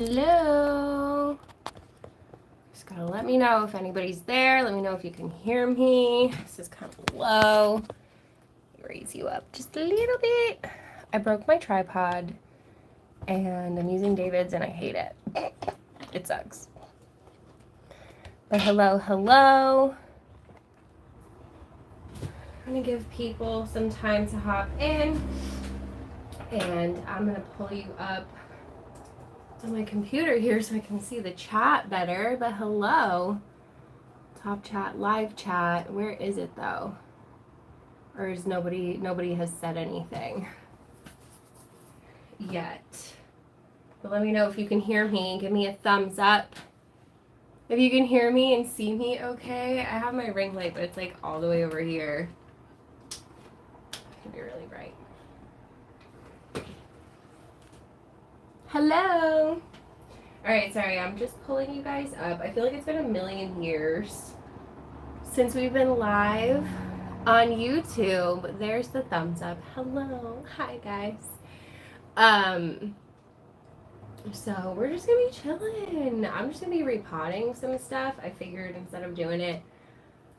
Hello. Just gotta let me know if anybody's there. Let me know if you can hear me. This is kind of low. Raise you up just a little bit. I broke my tripod and I'm using David's and I hate it. It sucks. But hello. I'm gonna give people some time to hop in and I'm gonna pull you up on my computer here so I can see the chat better. But hello. Top chat, live chat. Where is it though? Or is nobody has said anything yet. But let me know if you can hear me. Give me a thumbs up if you can hear me and see me okay. I have my ring light, but it's like all the way over here. It can be really bright. Hello. Alright, sorry, I'm just pulling you guys up. I feel like it's been a million years since we've been live on YouTube. There's the thumbs up. Hello. Hi, guys. So we're just gonna be chilling. I'm just gonna be repotting some stuff. I figured instead of doing it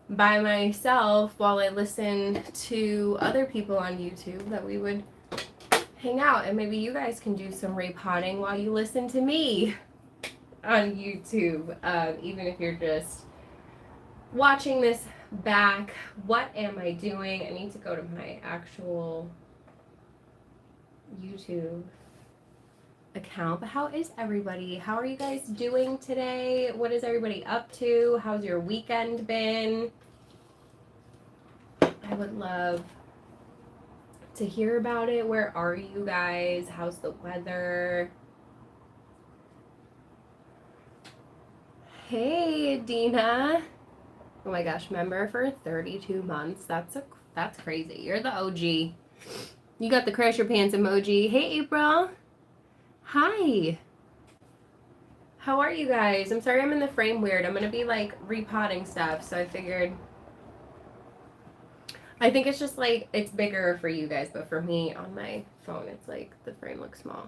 by myself while I listen to other people on YouTube that we would hang out and maybe you guys can do some repotting while you listen to me on YouTube. Even if you're just watching this back. What am I doing? I need to go to my actual YouTube account. But how is everybody? How are you guys doing today? What is everybody up to? How's your weekend been? I would love to hear about it. Where are you guys? How's the weather? Hey, Dina. Oh my gosh, member for 32 months. That's crazy. You're the OG. You got the crash your pants emoji. Hey, April. Hi. How are you guys? I'm sorry I'm in the frame weird. I'm going to be like repotting stuff, so I figured. I think it's just like it's bigger for you guys, but for me on my phone, it's like the frame looks small.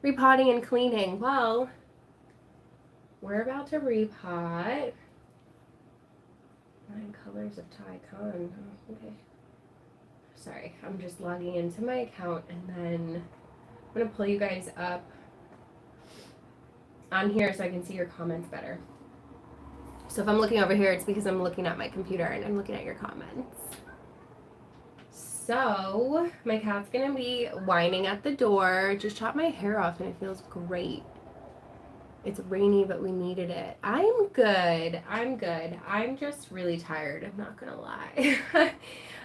Repotting and cleaning. Well, we're about to repot. 9 colors of Thai Con. Oh, okay. Sorry, I'm just logging into my account and then I'm going to pull you guys up on here so I can see your comments better. So if I'm looking over here, it's because I'm looking at my computer and I'm looking at your comments. So my cat's going to be whining at the door. Just chopped my hair off and it feels great. It's rainy, but we needed it. I'm good. I'm just really tired. I'm not going to lie.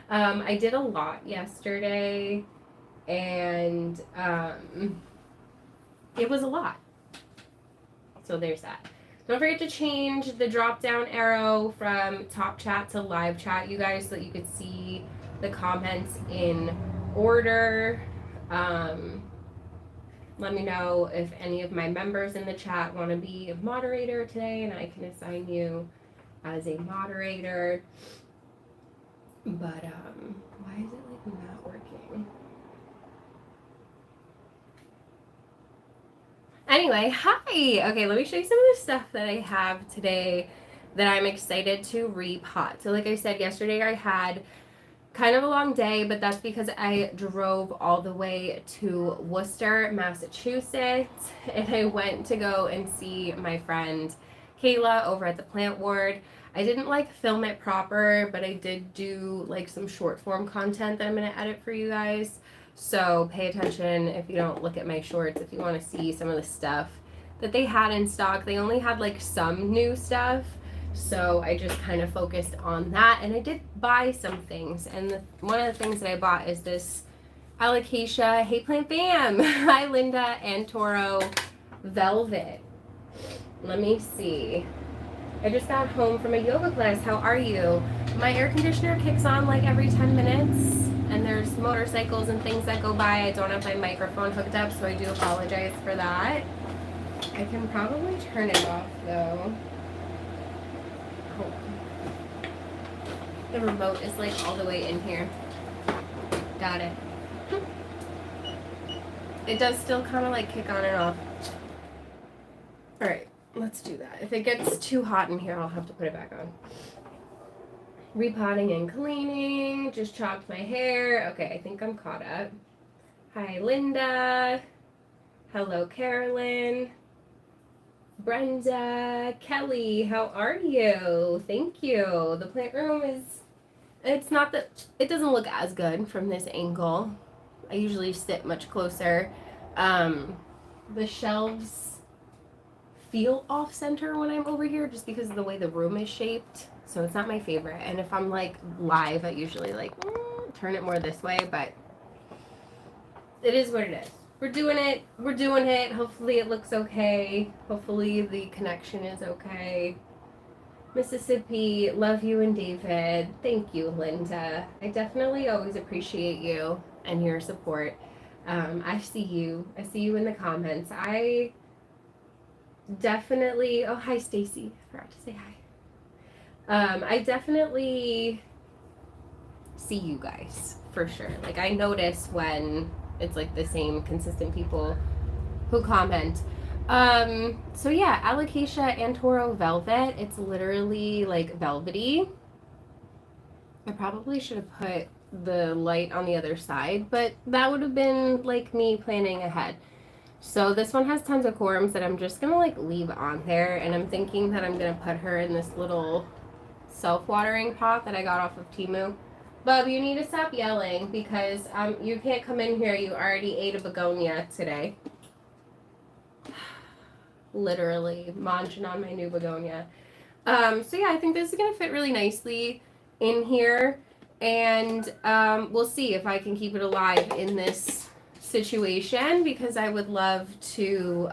I did a lot yesterday, and it was a lot. So there's that. Don't forget to change the drop-down arrow from top chat to live chat, you guys, so that you could see the comments in order. Let me know if any of my members in the chat want to be a moderator today, and I can assign you as a moderator. But, why is it, like, not working? Anyway, hi! Okay, let me show you some of the stuff that I have today that I'm excited to repot. So, like I said, yesterday I had kind of a long day, but that's because I drove all the way to Worcester, Massachusetts, and I went to go and see my friend Kayla over at the plant ward. I didn't like film it proper, but I did do like some short form content that I'm going to edit for you guys. So pay attention if you don't look at my shorts, if you want to see some of the stuff that they had in stock. They only had like some new stuff. So I just kind of focused on that, and I did buy some things, and one of the things that I bought is this Alocasia Hey Plant Bam Hi Linda and Toro Velvet. Let me see. I just got home from a yoga class. How are you? My air conditioner kicks on like every 10 minutes, and there's motorcycles and things that go by. I don't have my microphone hooked up, so I do apologize for that. I can probably turn it off though. The remote is like all the way in here. Got it. It does still kind of like kick on and off. All right, let's do that. If it gets too hot in here, I'll have to put it back on. Repotting and cleaning. Just chopped my hair. Okay, I think I'm caught up. Hi, Linda. Hello, Carolyn. Brenda. Kelly, how are you? Thank you. The plant room is, it's not that, it doesn't look as good from this angle. I usually sit much closer. The shelves feel off center when I'm over here just because of the way the room is shaped. So it's not my favorite. And if I'm like live, I usually like turn it more this way, but it is what it is. We're doing it. We're doing it. Hopefully it looks okay. Hopefully the connection is okay. Mississippi, love you and David. Thank you, Linda. I definitely always appreciate you and your support. I see you. I see you in the comments. I definitely. Oh, hi, Stacy. I forgot to say hi. I definitely see you guys for sure. Like I notice when it's like the same consistent people who comment. So yeah, Alocasia Antoro Velvet. It's literally like velvety. I probably should have put the light on the other side, but that would have been like me planning ahead. So this one has tons of corms that I'm just gonna like leave on there, and I'm thinking that I'm gonna put her in this little self-watering pot that I got off of Temu. Bub, you need to stop yelling because you can't come in here. You already ate a begonia today. Literally munching on my new begonia. So yeah, I think this is gonna fit really nicely in here, and we'll see if I can keep it alive in this situation because I would love to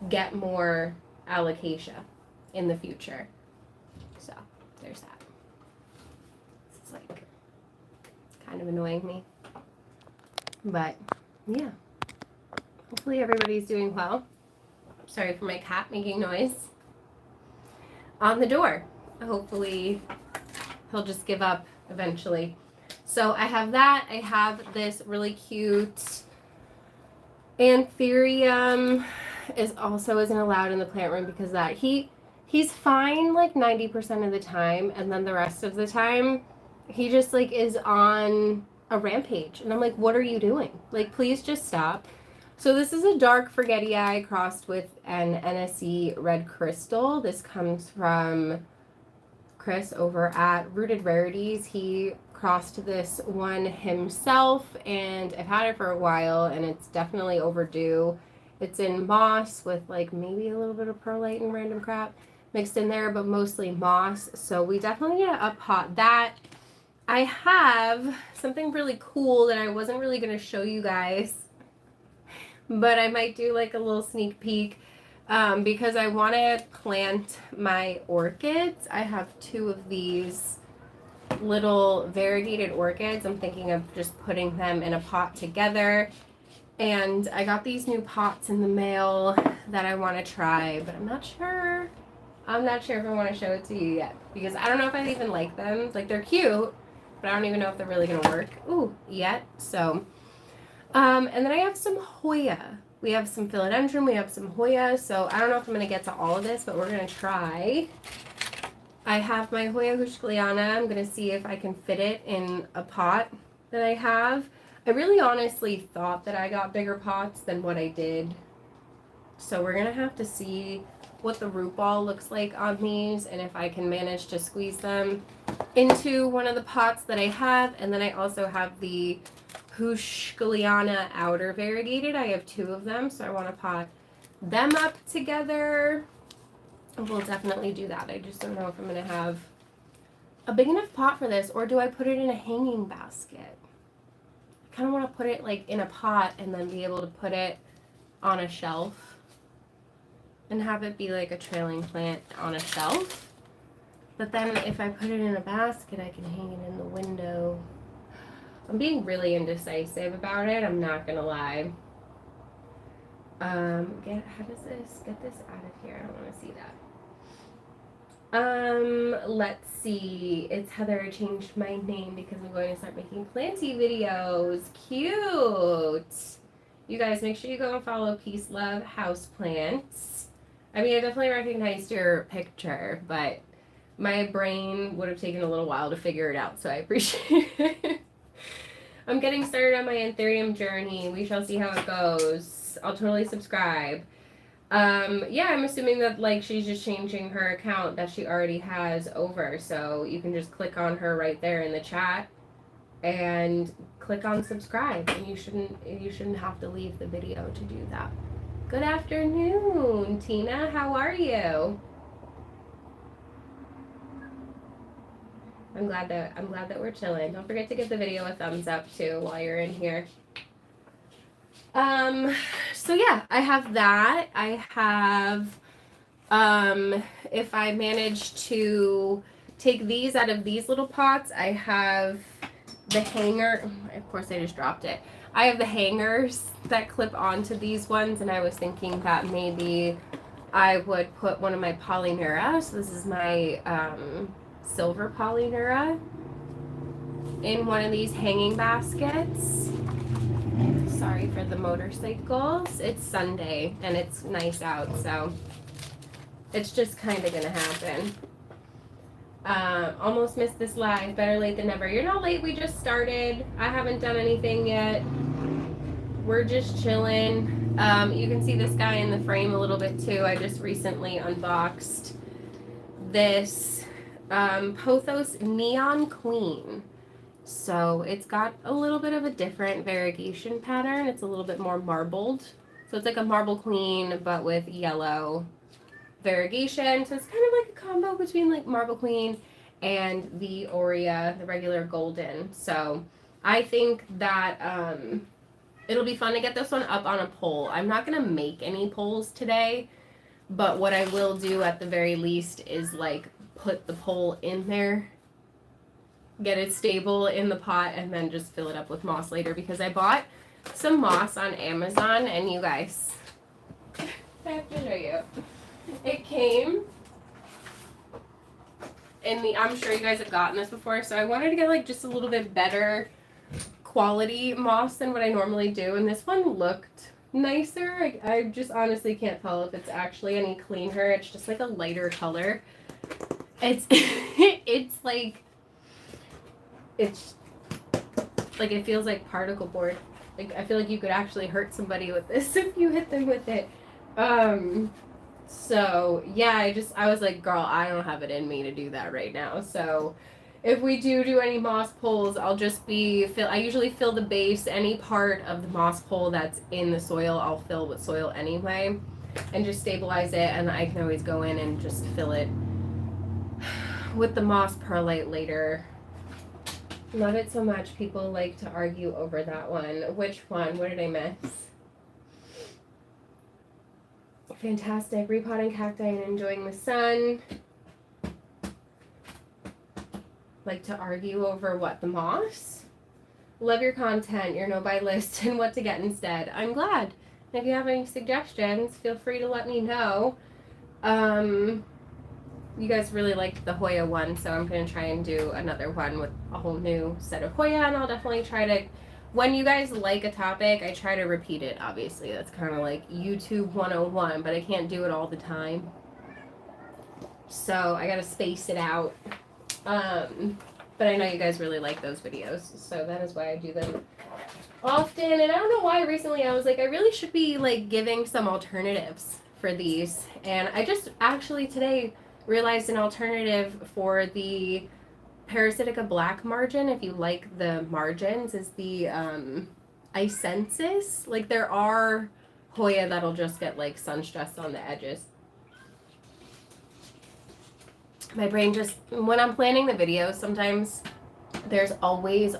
get more alocasia in the future. So there's that. This is like kind of annoying me, but yeah, hopefully everybody's doing well. Sorry for my cat making noise on the door. Hopefully he'll just give up eventually. So I have that. I have this really cute Anthurium is also isn't allowed in the plant room because that he's fine like 90% of the time, and then the rest of the time he just like is on a rampage, and I'm like, what are you doing? Like, please just stop. So this is a dark Forgetii crossed with an NSE red crystal. This comes from Chris over at Rooted Rarities. He crossed this one himself, and I've had it for a while, and it's definitely overdue. It's in moss with like maybe a little bit of perlite and random crap mixed in there, but mostly moss. So we definitely need to up-pot that. I have something really cool that I wasn't really going to show you guys, but I might do like a little sneak peek because I want to plant my orchids. I have two of these little variegated orchids. I'm thinking of just putting them in a pot together. And I got these new pots in the mail that I want to try, but I'm not sure. I'm not sure if I want to show it to you yet because I don't know if I even like them. Like, they're cute, but I don't even know if they're really going to work. Ooh, yet. So, and then I have some Hoya. We have some Philodendron. We have some Hoya. So I don't know if I'm going to get to all of this, but we're going to try. I have my Hoya Hushkliana. I'm going to see if I can fit it in a pot that I have. I really honestly thought that I got bigger pots than what I did. So we're going to have to see what the root ball looks like on these and if I can manage to squeeze them into one of the pots that I have. And then I also have the Hushkliana outer variegated. I have two of them, so I want to pot them up together. We'll definitely do that. I just don't know if I'm going to have a big enough pot for this, or do I put it in a hanging basket? I kind of want to put it like in a pot and then be able to put it on a shelf and have it be like a trailing plant on a shelf. But then if I put it in a basket, I can hang it in the window. I'm being really indecisive about it. I'm not going to lie. How does this, get this out of here? I don't want to see that. Let's see. It's Heather. I changed my name because I'm going to start making planty videos. Cute. You guys, make sure you go and follow Peace Love Houseplants. I mean, I definitely recognized your picture, but my brain would have taken a little while to figure it out, so I appreciate it. I'm getting started on my Anthurium journey. We shall see how it goes. I'll totally subscribe. Yeah, I'm assuming that like she's just changing her account that she already has over, so you can just click on her right there in the chat and click on subscribe, and you shouldn't have to leave the video to do that. Good afternoon, Tina. How are you? I'm glad that we're chilling. Don't forget to give the video a thumbs up too while you're in here. So yeah, I have that. I have, if I manage to take these out of these little pots, I have the hanger. Of course, I just dropped it. I have the hangers that clip onto these ones, and I was thinking that maybe I would put one of my Polyneuria. So this is my silver Polyneuria in one of these hanging baskets. Sorry for the motorcycles. It's Sunday and it's nice out, so it's just kind of gonna happen. Almost missed this live. Better late than never. You're not late. We just started. I haven't done anything yet. We're just chilling. You can see this guy in the frame a little bit too. I just recently unboxed this Pothos Neon Queen. So it's got a little bit of a different variegation pattern. It's a little bit more marbled. So it's like a marble queen, but with yellow variegation. So it's kind of like a combo between like marble queen and the Hoya, the regular golden. So I think that it'll be fun to get this one up on a pole. I'm not going to make any poles today, but what I will do at the very least is like put the pole in there, get it stable in the pot, and then just fill it up with moss later, because I bought some moss on Amazon, and you guys, I have to show you. It came in the, I'm sure you guys have gotten this before, so I wanted to get like just a little bit better quality moss than what I normally do, and this one looked nicer. I just honestly can't tell if it's actually any cleaner. It's just like a lighter color. It's it's like it feels like particle board. Like I feel like you could actually hurt somebody with this if you hit them with it. So yeah, I was like, girl, I don't have it in me to do that right now. So if we do any moss poles, I'll just I usually fill the base, any part of the moss pole that's in the soil, I'll fill with soil anyway, and just stabilize it, and I can always go in and just fill it with the moss perlite later. Love it so much. People like to argue over that one. Which one? What did I miss? Fantastic. Repotting cacti and enjoying the sun. Like to argue over what? The moss? Love your content, your no-buy list, and what to get instead. I'm glad. If you have any suggestions, feel free to let me know. You guys really liked the Hoya one, so I'm going to try and do another one with a whole new set of Hoya, and I'll definitely try to, when you guys like a topic, I try to repeat it, obviously. That's kind of like YouTube 101, but I can't do it all the time. So I got to space it out. But I know you guys really like those videos, so that is why I do them often. And I don't know why recently I was like, I really should be like giving some alternatives for these. And I just actually today realized an alternative for the Parasitica black margin, if you like the margins, is the Icensis. Like there are Hoya that'll just get like sun stressed on the edges. My brain just, when I'm planning the videos, sometimes there's always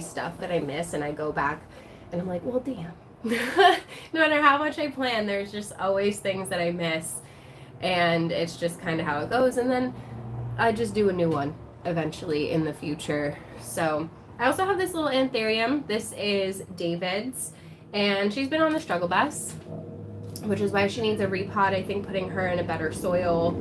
stuff that I miss, and I go back and I'm like, well, damn. No matter how much I plan, there's just always things that I miss, and it's just kind of how it goes, and then I just do a new one eventually in the future. So I also have this little Anthurium. This is David's, and she's been on the struggle bus, which is why she needs a repot. I think putting her in a better soil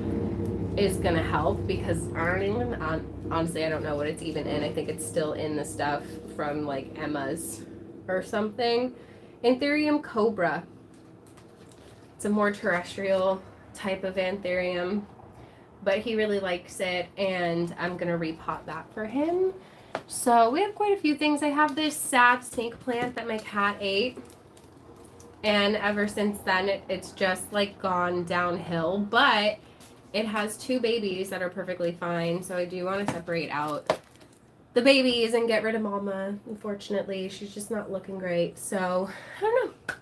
is gonna help, because honestly I don't know what it's even in. I think it's still in the stuff from like Emma's or something. Anthurium cobra. It's a more terrestrial type of Anthurium, but he really likes it, and I'm gonna repot that for him. So we have quite a few things. I have this sad snake plant that my cat ate, and ever since then it's just like gone downhill, but it has 2 babies that are perfectly fine, so I do want to separate out the babies and get rid of Mama. Unfortunately, she's just not looking great, so I don't know.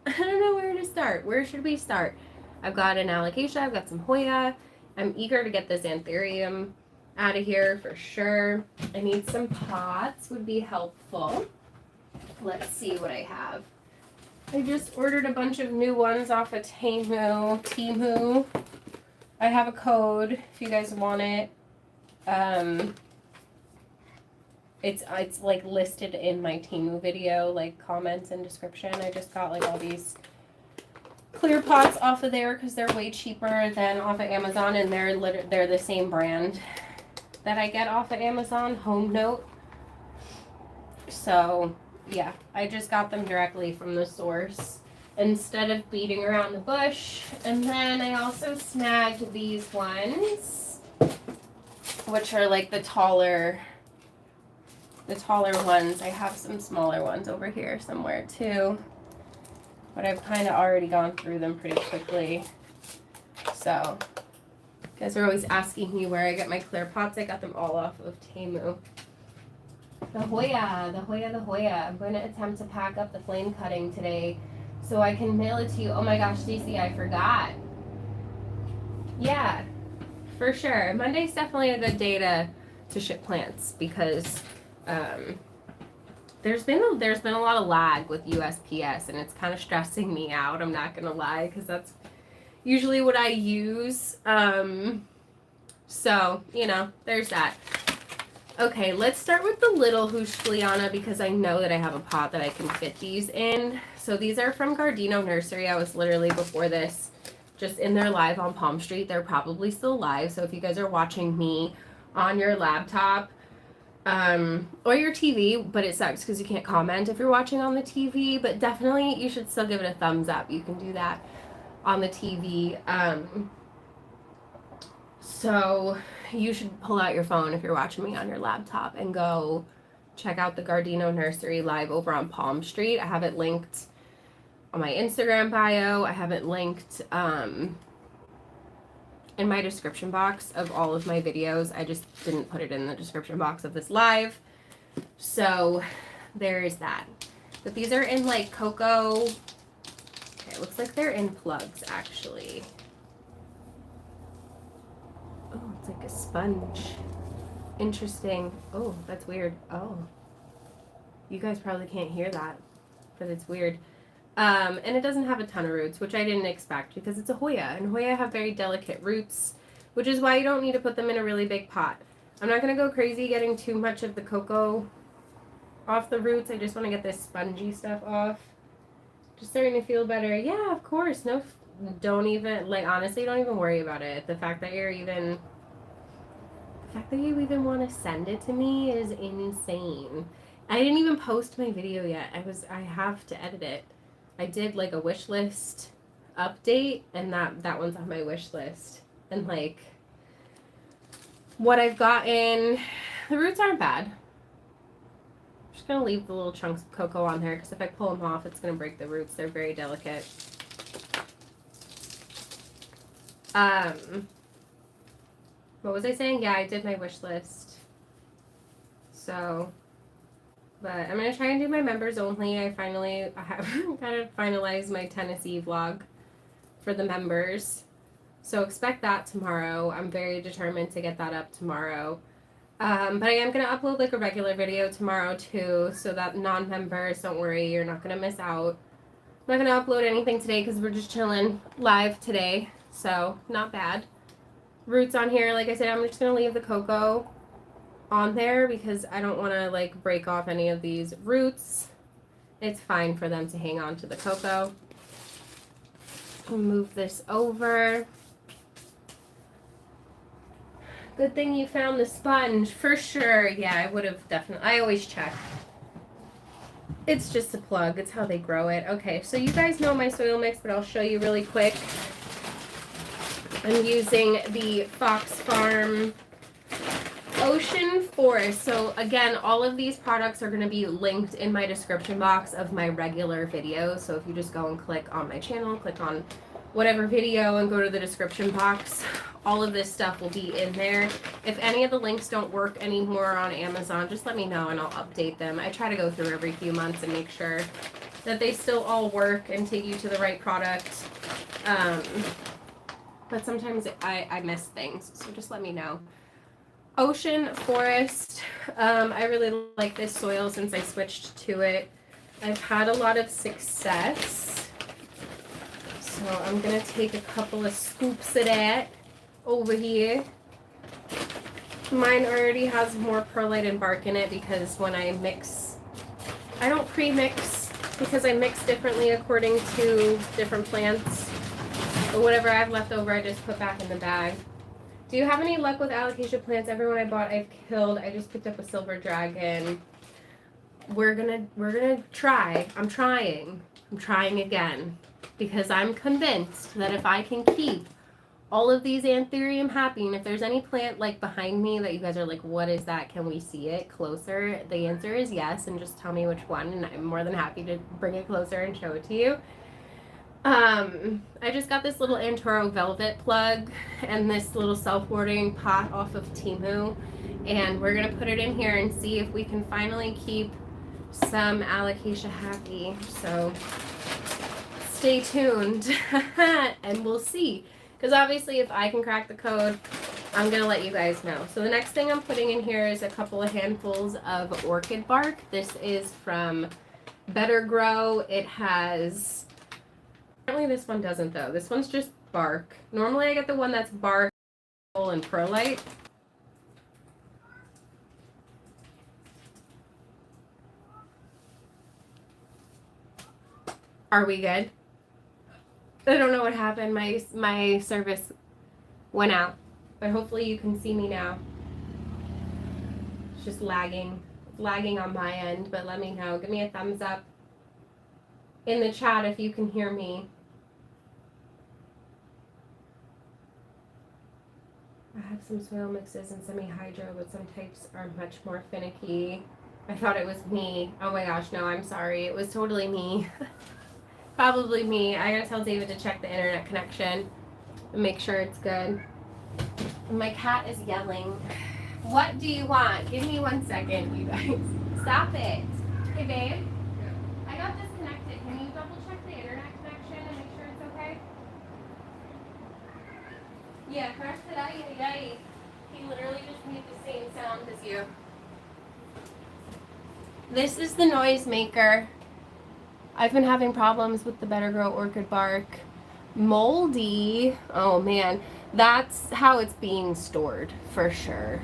I don't know where to start. Where should we start? I've got an alocasia, I've got some Hoya. I'm eager to get this Anthurium out of here for sure. I need some pots, would be helpful. Let's see what I have. I just ordered a bunch of new ones off of Temu. I have a code if you guys want it. It's like listed in my Temu video, like comments and description. I just got like all these clear pots off of there because they're way cheaper than off of Amazon, and they're the same brand that I get off of Amazon, Home Note. So yeah, I just got them directly from the source instead of beating around the bush. And then I also snagged these ones, which are like the taller ones. I have some smaller ones over here somewhere too, but I've kind of already gone through them pretty quickly. So you guys are always asking me where I get my clear pots. I got them all off of Temu. The Hoya. I'm going to attempt to pack up the flame cutting today so I can mail it to you. Oh my gosh, Stacey, I forgot. Yeah, for sure. Monday's definitely a good day to ship plants because there's been a lot of lag with USPS, and it's kind of stressing me out. I'm not gonna lie, because that's usually what I use. So you know, there's that. Okay, let's start with the little Houschliana because I know that I have a pot that I can fit these in. So these are from Gardino Nursery. I was literally before this just in their live on Palm Street. They're probably still live. So if you guys are watching me on your laptop or your TV, but it sucks because you can't comment if you're watching on the TV, but definitely you should still give it a thumbs up. You can do that on the TV. So you should pull out your phone if you're watching me on your laptop and go check out the Gardino Nursery live over on Palm Street. I have it linked on my Instagram bio. I have it linked in my description box of all of my videos. I just didn't put it in the description box of this live. So there's that. But these are in like cocoa. Okay, it looks like they're in plugs actually. Oh, it's like a sponge. Interesting. Oh, that's weird. Oh. You guys probably can't hear that, but it's weird. And it doesn't have a ton of roots, which I didn't expect because it's a Hoya, and Hoya have very delicate roots, which is why you don't need to put them in a really big pot. I'm not going to go crazy getting too much of the cocoa off the roots. I just want to get this spongy stuff off. Just starting to feel better. Yeah, of course. No, don't even, like, honestly, don't even worry about it. The fact that you even want to send it to me is insane. I didn't even post my video yet. I have to edit it. I did like a wish list update, and that one's on my wish list. And like what I've gotten, the roots aren't bad. I'm just gonna leave the little chunks of cocoa on there because if I pull them off, it's gonna break the roots. They're very delicate. What was I saying? Yeah, I did my wish list. So, but I'm going to try and do my members only. I have kind of finalized my Tennessee vlog for the members. So expect that tomorrow. I'm very determined to get that up tomorrow. But I am going to upload like a regular video tomorrow too, so that non-members, don't worry, you're not going to miss out. I'm not going to upload anything today because we're just chilling live today. So, not bad. Roots on here, like I said, I'm just going to leave the cocoa on there because I don't want to like break off any of these roots. It's fine for them to hang on to the cocoa. I'll move this over. Good thing you found the sponge, for sure. Yeah, I would have definitely, I always check. It's just a plug. It's how they grow it. Okay, so you guys know my soil mix, but I'll show you really quick. I'm using the Fox Farm Ocean Forest. So again, all of these products are going to be linked in my description box of my regular videos. So if you just go and click on my channel, click on whatever video and go to the description box, all of this stuff will be in there. If any of the links don't work anymore on Amazon, just let me know and I'll update them. I try to go through every few months and make sure that they still all work and take you to the right product. But sometimes I miss things, so just let me know. Ocean Forest. I really like this soil since I switched to it. I've had a lot of success. So I'm going to take a couple of scoops of that over here. Mine already has more perlite and bark in it because when I mix, I don't pre-mix because I mix differently according to different plants. But whatever I have left over, I just put back in the bag. Do you have any luck with alocasia plants? Everyone I bought, I've killed. I just picked up a silver dragon. We're gonna try. I'm trying again because I'm convinced that if I can keep all of these Anthurium happy, and if there's any plant like behind me that you guys are like, what is that? Can we see it closer? The answer is yes, and just tell me which one, and I'm more than happy to bring it closer and show it to you. I just got this little Anthurium velvet plug and this little self-watering pot off of Temu, and we're gonna put it in here and see if we can finally keep some alocasia happy. So stay tuned and we'll see. Because obviously if I can crack the code, I'm going to let you guys know. So the next thing I'm putting in here is a couple of handfuls of orchid bark. This is from Better Grow. It has, apparently this one doesn't though. This one's just bark. Normally I get the one that's bark and perlite. Are we good? I don't know what happened. My service went out, but hopefully you can see me now. It's just lagging on my end, but let me know. Give me a thumbs up in the chat if you can hear me. I have some soil mixes and semi-hydro, but some types are much more finicky. I thought it was me. Oh my gosh, no, I'm sorry. It was totally me. Probably me. I gotta tell David to check the internet connection and make sure it's good. My cat is yelling. What do you want? Give me 1 second, you guys. Stop it. Hey, babe. I got disconnected. Can you double check the internet connection and make sure it's okay? Yeah, correct it. Ay. He literally just made the same sound as you. This is the noise maker. I've been having problems with the Better Grow orchid bark. Moldy. Oh man, that's how it's being stored for sure.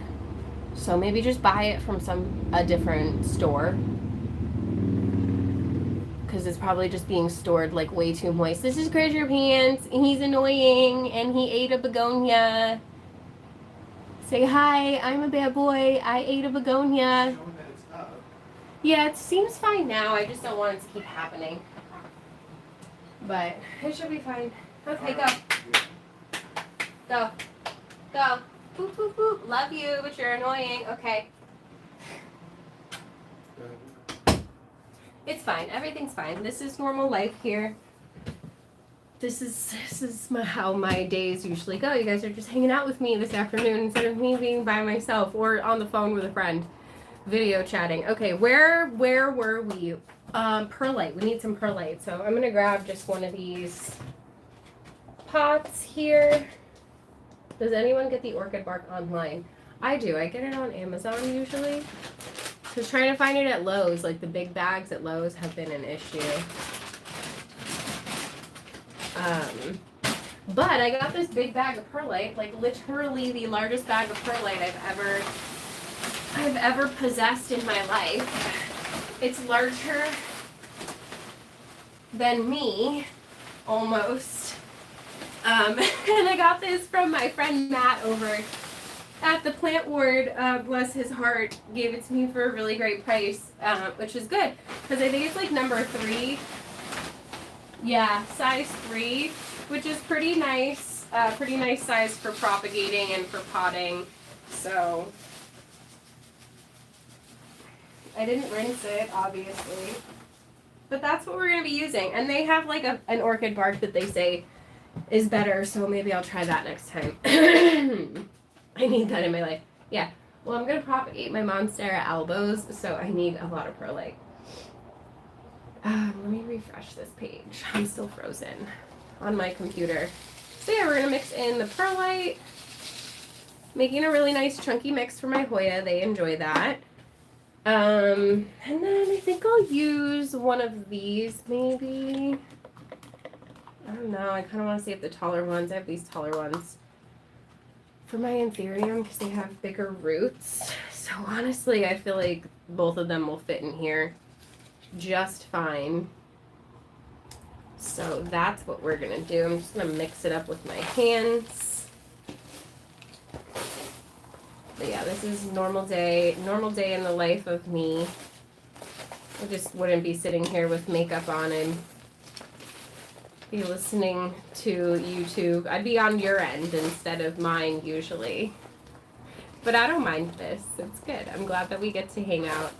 So maybe just buy it from a different store, because it's probably just being stored like way too moist. This is Crash Your Pants. He's annoying and he ate a begonia. Say hi, I'm a bad boy. I ate a begonia. Yeah, it seems fine now. I just don't want it to keep happening. But it should be fine. Okay, go. Go. Go. Boop, boop, boop. Love you, but you're annoying. Okay. It's fine. Everything's fine. This is normal life here. This is how my days usually go. You guys are just hanging out with me this afternoon instead of me being by myself or on the phone with a friend. Video chatting. Okay, where were we? Perlite. We need some perlite. So I'm gonna grab just one of these pots here. Does anyone get the orchid bark online? I do. I get it on Amazon usually. Because trying to find it at Lowe's, like the big bags at Lowe's, have been an issue. But I got this big bag of perlite, like literally the largest bag of perlite I've ever possessed in my life. It's larger than me, almost. And I got this from my friend Matt over at the plant ward, bless his heart, gave it to me for a really great price, which is good because I think it's like number 3. Yeah, size 3, which is pretty nice. Pretty nice size for propagating and for potting. So I didn't rinse it, obviously, but that's what we're gonna be using. And they have like an orchid bark that they say is better, so maybe I'll try that next time. I need that in my life. Yeah. Well, I'm gonna propagate my Monstera albos, so I need a lot of perlite. Let me refresh this page. I'm still frozen on my computer. So yeah, we're gonna mix in the perlite, making a really nice chunky mix for my Hoya. They enjoy that. And then I think I'll use one of these maybe. I don't know. I kind of want to save the taller ones. I have these taller ones for my Anthurium because they have bigger roots. So honestly, I feel like both of them will fit in here just fine. So that's what we're gonna do. I'm just gonna mix it up with my hands. But yeah, this is normal day in the life of me. I just wouldn't be sitting here with makeup on and be listening to YouTube. I'd be on your end instead of mine usually. But I don't mind this. It's good. I'm glad that we get to hang out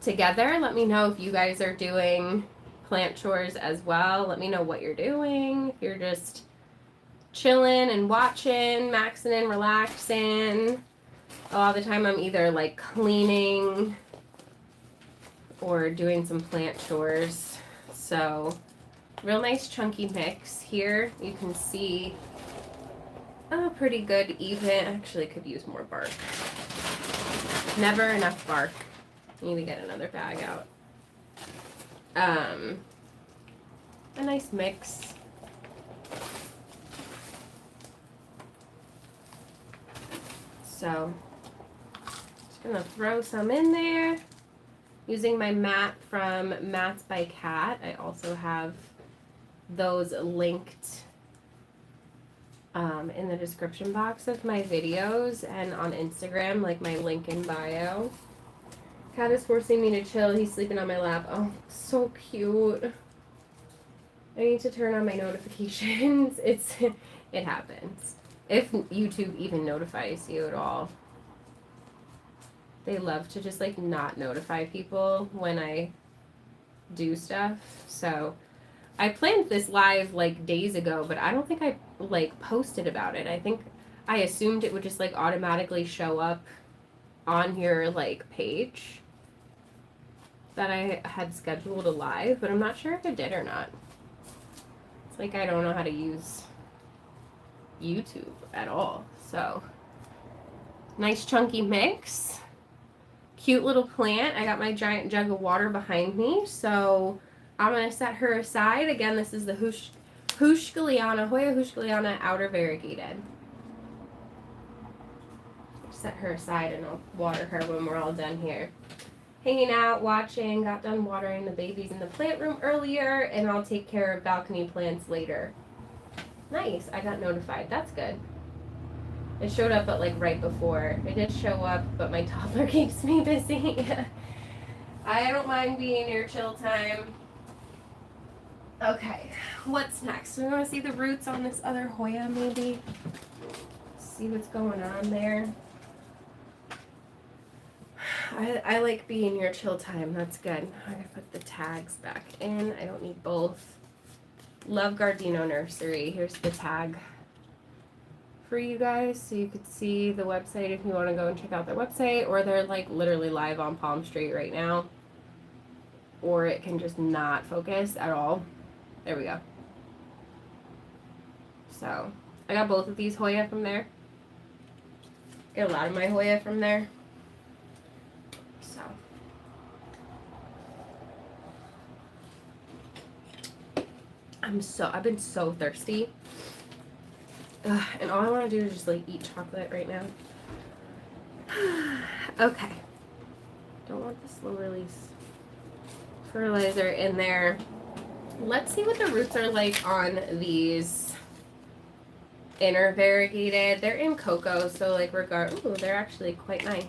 together. Let me know if you guys are doing plant chores as well. Let me know what you're doing. If you're just chilling and watching, maxing and relaxing. A lot of the time I'm either like cleaning or doing some plant chores. So real nice chunky mix here. You can see a pretty good even. Actually could use more bark. Never enough bark. Need to get another bag out. A nice mix. So, just gonna throw some in there. Using my mat from Mats by Cat. I also have those linked in the description box of my videos and on Instagram, like my link in bio. Cat is forcing me to chill. He's sleeping on my lap. Oh, so cute. I need to turn on my notifications. It happens. If YouTube even notifies you at all. They love to just like not notify people when I do stuff. So I planned this live like days ago, but I don't think I like posted about it. I think I assumed it would just like automatically show up on your like page that I had scheduled a live, but I'm not sure if it did or not. It's like I don't know how to use YouTube at all. So nice chunky mix. Cute little plant. I got my giant jug of water behind me, so I'm going to set her aside. Again, this is the Hoya Hushkaliana outer variegated. Set her aside and I'll water her when we're all done here. Hanging out, watching, got done watering the babies in the plant room earlier, and I'll take care of balcony plants later. Nice, I got notified. That's good. It showed up at like right before. It did show up, but my toddler keeps me busy. I don't mind being your chill time. Okay, what's next? We want to see the roots on this other Hoya maybe. See what's going on there. I like being your chill time. That's good. I'm going to put the tags back in. I don't need both. Love Gardino Nursery. Here's the tag for you guys so you could see the website if you want to go and check out their website, or they're like literally live on Palm Street right now, or it can just not focus at all. There we go. So I got both of these Hoya from there. Get a lot of my Hoya from there. So I've been so thirsty. Ugh, and all I want to do is just like eat chocolate right now. Okay. Don't want the slow release fertilizer in there. Let's see what the roots are like on these inner variegated. They're in cocoa, so like ooh, they're actually quite nice.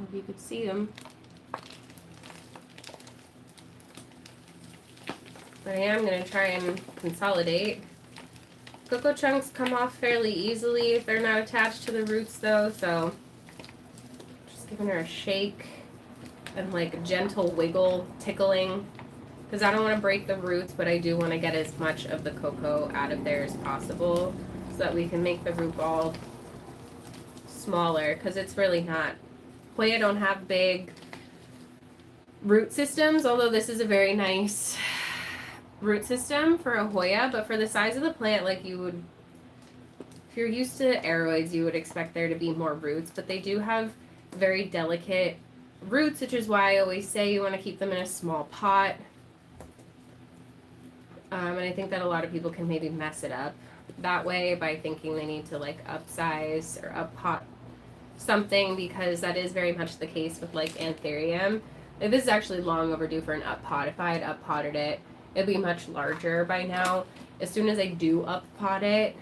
If you could see them. But I am going to try and consolidate. Cocoa chunks come off fairly easily if they're not attached to the roots though, so just giving her a shake and like a gentle wiggle, tickling, because I don't want to break the roots, but I do want to get as much of the cocoa out of there as possible so that we can make the root ball smaller, because it's really not. Hoya don't have big root systems, although this is a very nice root system for a Hoya, but for the size of the plant, like you would, if you're used to aroids, you would expect there to be more roots, but they do have very delicate roots, which is why I always say you want to keep them in a small pot. And I think that a lot of people can maybe mess it up that way by thinking they need to like upsize or up pot something, because that is very much the case with like Anthurium. Like, this is actually long overdue for an up pot. If I had up potted it, it'd be much larger by now. As soon as I do up pot it,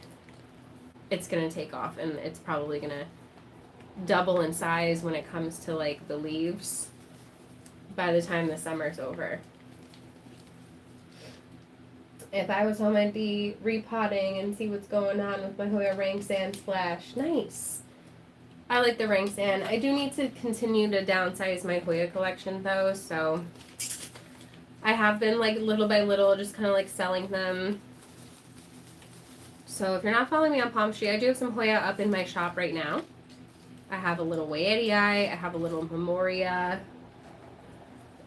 it's gonna take off, and it's probably gonna double in size when it comes to like the leaves by the time the summer's over. If I was home, I'd be repotting and see what's going on with my Hoya Rank Sand Splash. Nice. I like the Rank Sand. I do need to continue to downsize my Hoya collection though, so I have been like little by little just kind of like selling them. So if you're not following me on Palm Tree, I do have some Hoya up in my shop right now. I have a little Wayetii, I have a little Memoria,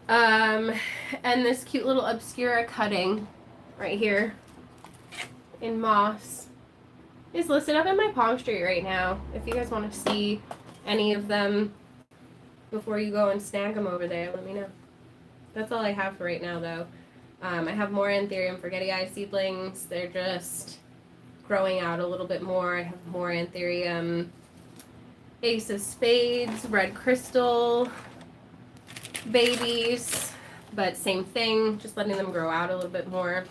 and this cute little Obscura cutting right here in moss is listed up in my Palm Street right now. If you guys want to see any of them before you go and snag them over there, let me know. That's all I have for right now, though. I have more Anthurium Forgetty Eye seedlings. They're just growing out a little bit more. I have more Anthurium Ace of Spades, Red Crystal babies, but same thing, just letting them grow out a little bit more.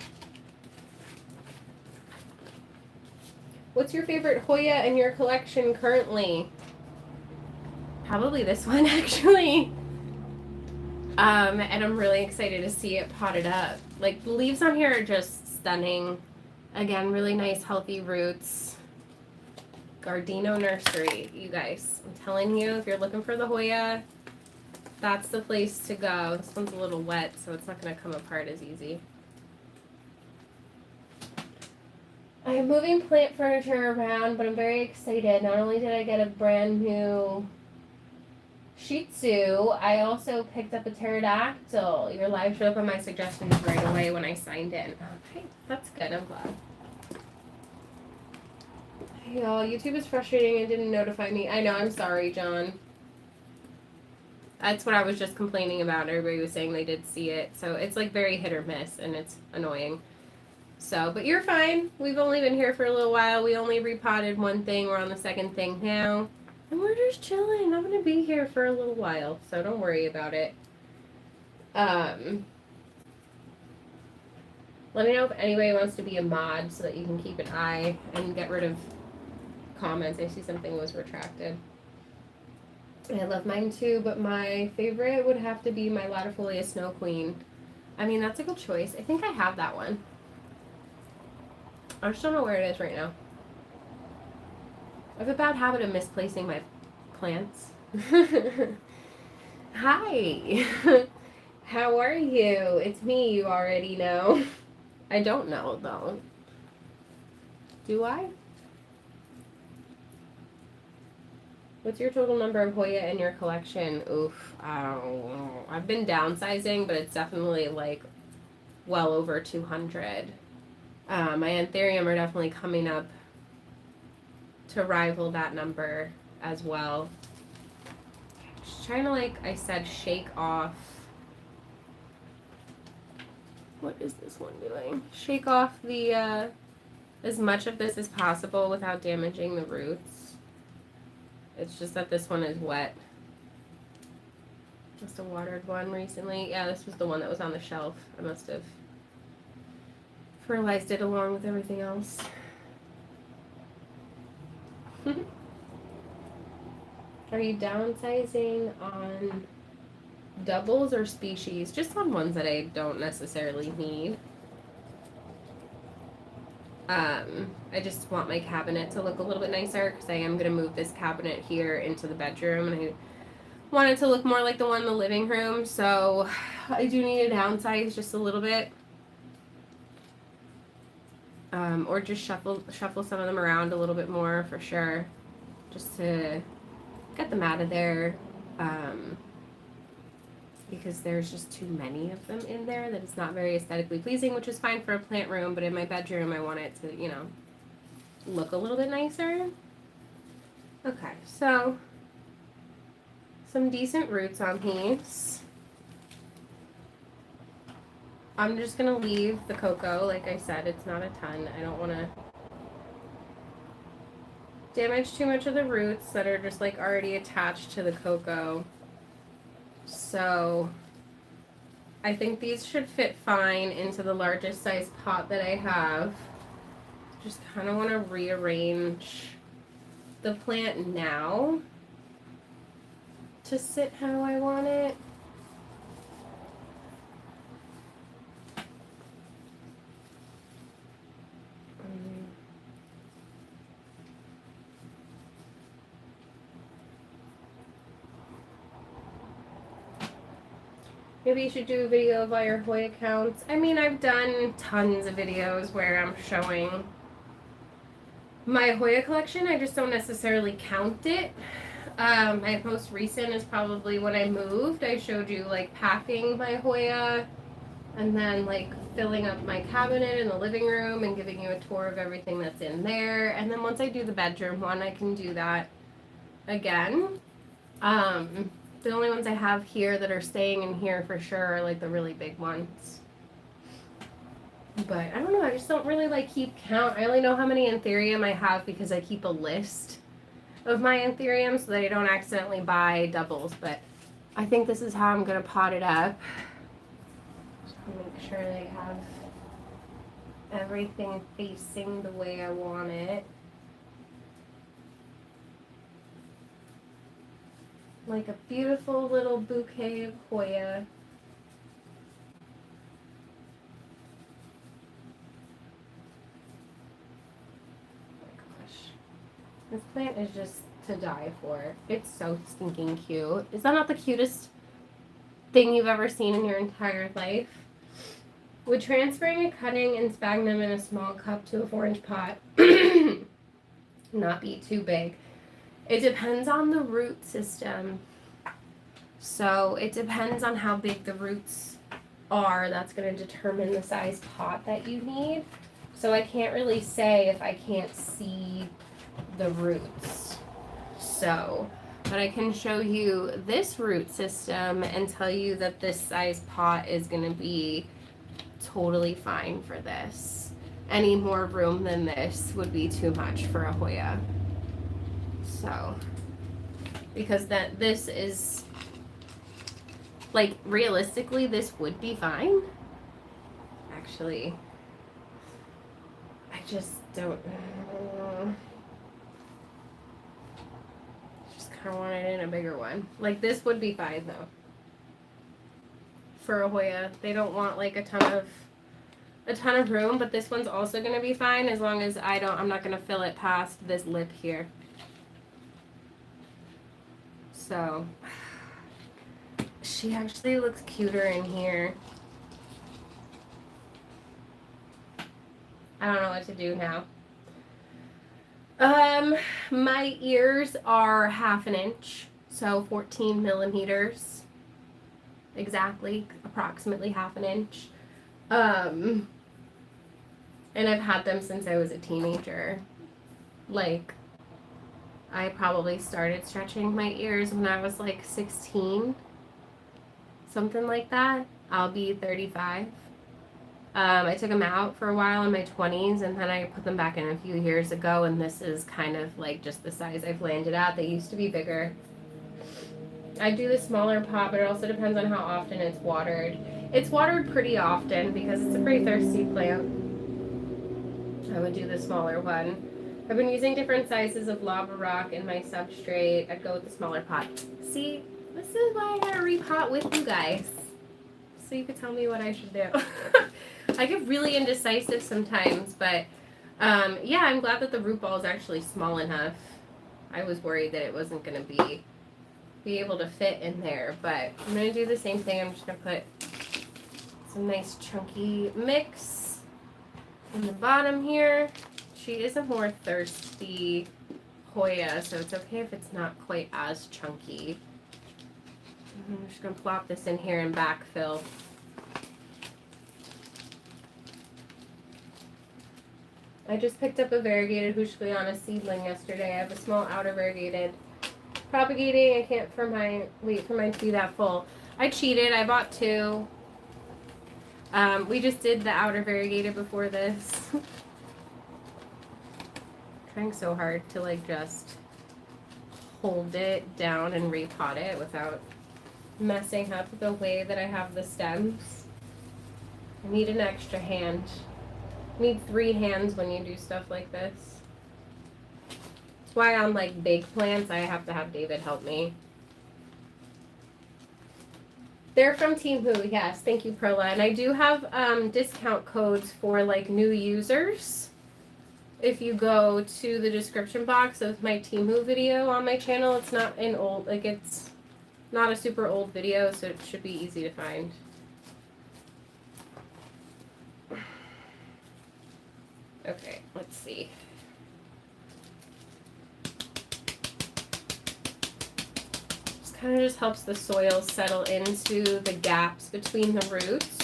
What's your favorite Hoya in your collection currently? Probably this one, actually. And I'm really excited to see it potted up. Like, the leaves on here are just stunning. Again, really nice, healthy roots. Gardino Nursery, you guys. I'm telling you, if you're looking for the Hoya, that's the place to go. This one's a little wet, so it's not going to come apart as easy. I am moving plant furniture around, but I'm very excited. Not only did I get a brand new Shih Tzu, I also picked up a pterodactyl. Your live showed up on my suggestions right away when I signed in. Okay, that's good. I'm glad. Hey, y'all, YouTube is frustrating and didn't notify me. I know, I'm sorry, John. That's what I was just complaining about. Everybody was saying they did see it. So it's like very hit or miss, and it's annoying. So, but you're fine. We've only been here for a little while. We only repotted one thing. We're on the second thing now. And we're just chilling. I'm going to be here for a little while, so don't worry about it. Let me know if anybody wants to be a mod so that you can keep an eye and get rid of comments. I see something was retracted. I love mine too, but my favorite would have to be my Latifolia Snow Queen. I mean, that's a good choice. I think I have that one. I just don't know where it is right now. I have a bad habit of misplacing my plants. Hi. How are you? It's me, you already know. I don't know, though. Do I? What's your total number of Hoya in your collection? Oof, I don't know. I've been downsizing, but it's definitely like well over 200. My Anthurium are definitely coming up to rival that number as well. Just trying to, like I said, shake off. What is this one doing? Shake off the as much of this as possible without damaging the roots. It's just that this one is wet. Just a watered one recently. Yeah, this was the one that was on the shelf. I must have fertilized it along with everything else. Are you downsizing on doubles or species? Just on ones that I don't necessarily need. I just want my cabinet to look a little bit nicer because I am going to move this cabinet here into the bedroom, and I want it to look more like the one in the living room, so I do need to downsize just a little bit. Or just shuffle some of them around a little bit more for sure, just to get them out of there, because there's just too many of them in there that it's not very aesthetically pleasing, which is fine for a plant room, but in my bedroom I want it to, you know, look a little bit nicer. Okay, so some decent roots on these. I'm just gonna leave the cocoa, like I said, it's not a ton. I don't want to damage too much of the roots that are just like already attached to the cocoa. So I think these should fit fine into the largest size pot that I have. Just kind of want to rearrange the plant now to sit how I want it. Maybe you should do a video of all your Hoya counts. I mean, I've done tons of videos where I'm showing my Hoya collection. I just don't necessarily count it. My most recent is probably when I moved. I showed you like packing my Hoya and then like filling up my cabinet in the living room and giving you a tour of everything that's in there. And then once I do the bedroom one, I can do that again. The only ones I have here that are staying in here for sure are like the really big ones. But I don't know, I just don't really like keep count. I only know how many Anthurium I have because I keep a list of my Anthurium so that I don't accidentally buy doubles. But I think this is how I'm going to pot it up. Just make sure they have everything facing the way I want it. Like a beautiful little bouquet of Hoya. Oh my gosh. This plant is just to die for. It's so stinking cute. Is that not the cutest thing you've ever seen in your entire life? Would transferring a cutting and sphagnum in a small cup to a 4-inch pot not be too big? It depends on the root system. So it depends on how big the roots are. That's going to determine the size pot that you need. So I can't really say if I can't see the roots. So, but I can show you this root system and tell you that this size pot is going to be totally fine for this. Any more room than this would be too much for a Hoya. So, because this is, like, realistically, this would be fine. Actually, I just don't know. Just kind of want it in a bigger one. Like, this would be fine, though. For a Hoya, they don't want, like, a ton of room, but this one's also going to be fine as long as I'm not going to fill it past this lip here. So, she actually looks cuter in here. I don't know what to do now. My ears are 1/2 inch, so 14 millimeters. Exactly, approximately 1/2 inch. And I've had them since I was a teenager. Like, I probably started stretching my ears when I was like 16. Something like that. I'll be 35. I took them out for a while in my 20s, and then I put them back in a few years ago, and this is kind of like just the size I've landed at. They used to be bigger. I do the smaller pot, but it also depends on how often it's watered. It's watered pretty often because it's a pretty thirsty plant. I would do the smaller one. I've been using different sizes of lava rock in my substrate. I'd go with the smaller pot. See, this is why I gotta repot with you guys. So you could tell me what I should do. I get really indecisive sometimes, but yeah, I'm glad that the root ball is actually small enough. I was worried that it wasn't gonna be able to fit in there, but I'm gonna do the same thing. I'm just gonna put some nice chunky mix in the bottom here. She is a more thirsty Hoya, so it's okay if it's not quite as chunky. I'm just going to plop this in here and backfill. I just picked up a variegated Houcheliana seedling yesterday. I have a small outer variegated propagating. I can't wait for mine to be that full. I cheated. I bought two. We just did the outer variegated before this. Trying so hard to like just hold it down and repot it without messing up the way that I have the stems. I need an extra hand. I need 3 hands when you do stuff like this. That's why on like big plants I have to have David help me. They're from Team Who, yes. Thank you, Perla. And I do have discount codes for like new users. If you go to the description box of my Team Who video on my channel, it's not an old, like it's not a super old video, so it should be easy to find. Okay, let's see. This kind of just helps the soil settle into the gaps between the roots.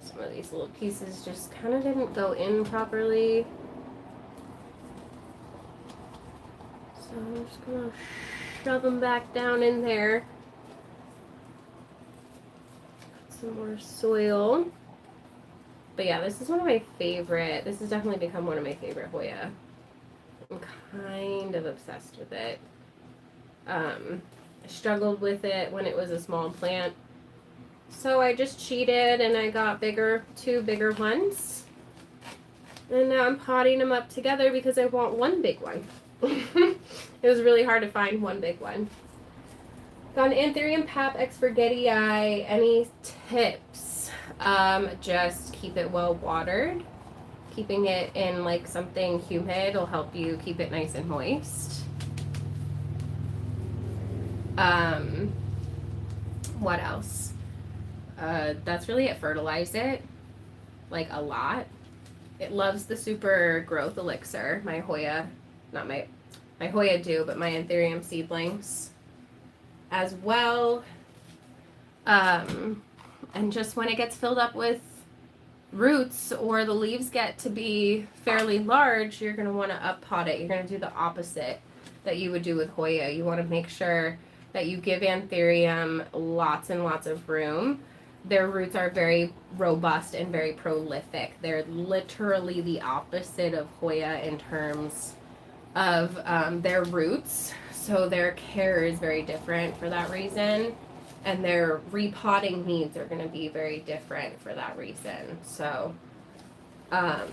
Some of these little pieces just kind of didn't go in properly. So I'm just going to shove them back down in there. Put some more soil. But yeah, this is one of my favorite. This has definitely become one of my favorite Hoya. I'm kind of obsessed with it. I struggled with it when it was a small plant. So I just cheated and I got 2 bigger ones. And now I'm potting them up together because I want one big one. It was really hard to find one big one. Got an Anthurium Pap Exforgetii. Any tips? Just keep it well watered. Keeping it in like something humid will help you keep it nice and moist. What else? That's really it. Fertilize it, like a lot. It loves the super growth elixir. My Hoya, not my Hoya do, but my Anthurium seedlings as well. And just when it gets filled up with roots or the leaves get to be fairly large, you're going to want to up pot it. You're going to do the opposite that you would do with Hoya. You want to make sure that you give Anthurium lots and lots of room. Their roots are very robust and very prolific. They're literally the opposite of Hoya in terms of their roots. So their care is very different for that reason. And their repotting needs are going to be very different for that reason. So just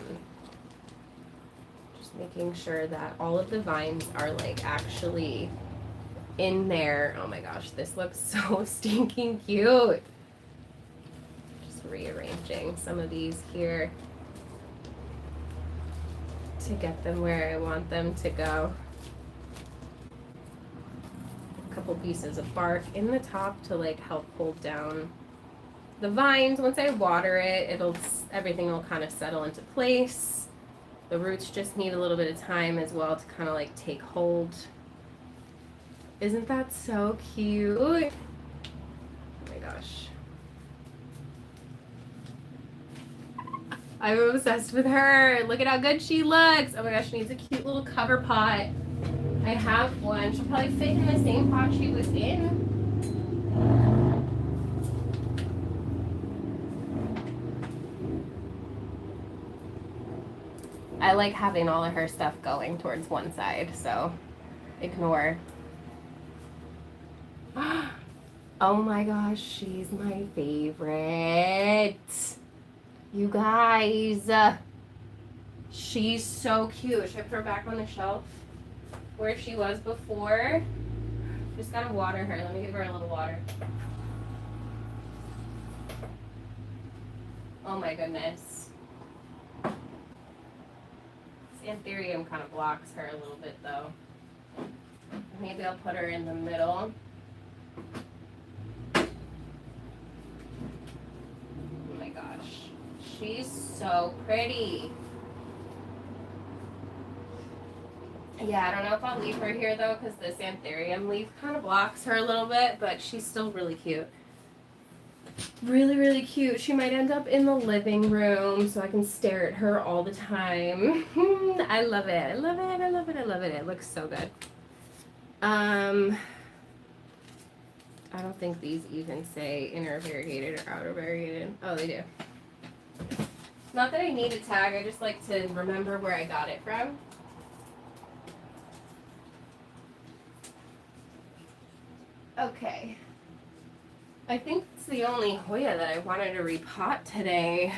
making sure that all of the vines are like actually in there. Oh my gosh, this looks so stinking cute. Rearranging some of these here to get them where I want them to go. A couple pieces of bark in the top to like help hold down the vines. Once I water it, everything will kind of settle into place. The roots just need a little bit of time as well to kind of like take hold. Isn't that so cute? Oh my gosh. I'm obsessed with her. Look at how good she looks. Oh my gosh, she needs a cute little cover pot. I have one. She'll probably fit in the same pot she was in. I like having all of her stuff going towards one side, so ignore. Oh my gosh, she's my favorite. You guys. She's so cute. Should I put her back on the shelf where she was before? Just gotta water her. Let me give her a little water. Oh my goodness. This Anthurium kind of blocks her a little bit though. Maybe I'll put her in the middle. Oh my gosh. She's so pretty. Yeah, I don't know if I'll leave her here though because this Anthurium leaf kind of blocks her a little bit, but she's still really cute. Really, really cute. She might end up in the living room so I can stare at her all the time. I love it. I love it. I love it. I love it. It looks so good. I don't think these even say inner variegated or outer variegated. Oh, they do. Not that I need a tag. I just like to remember where I got it from. Okay. I think it's the only Hoya that I wanted to repot today.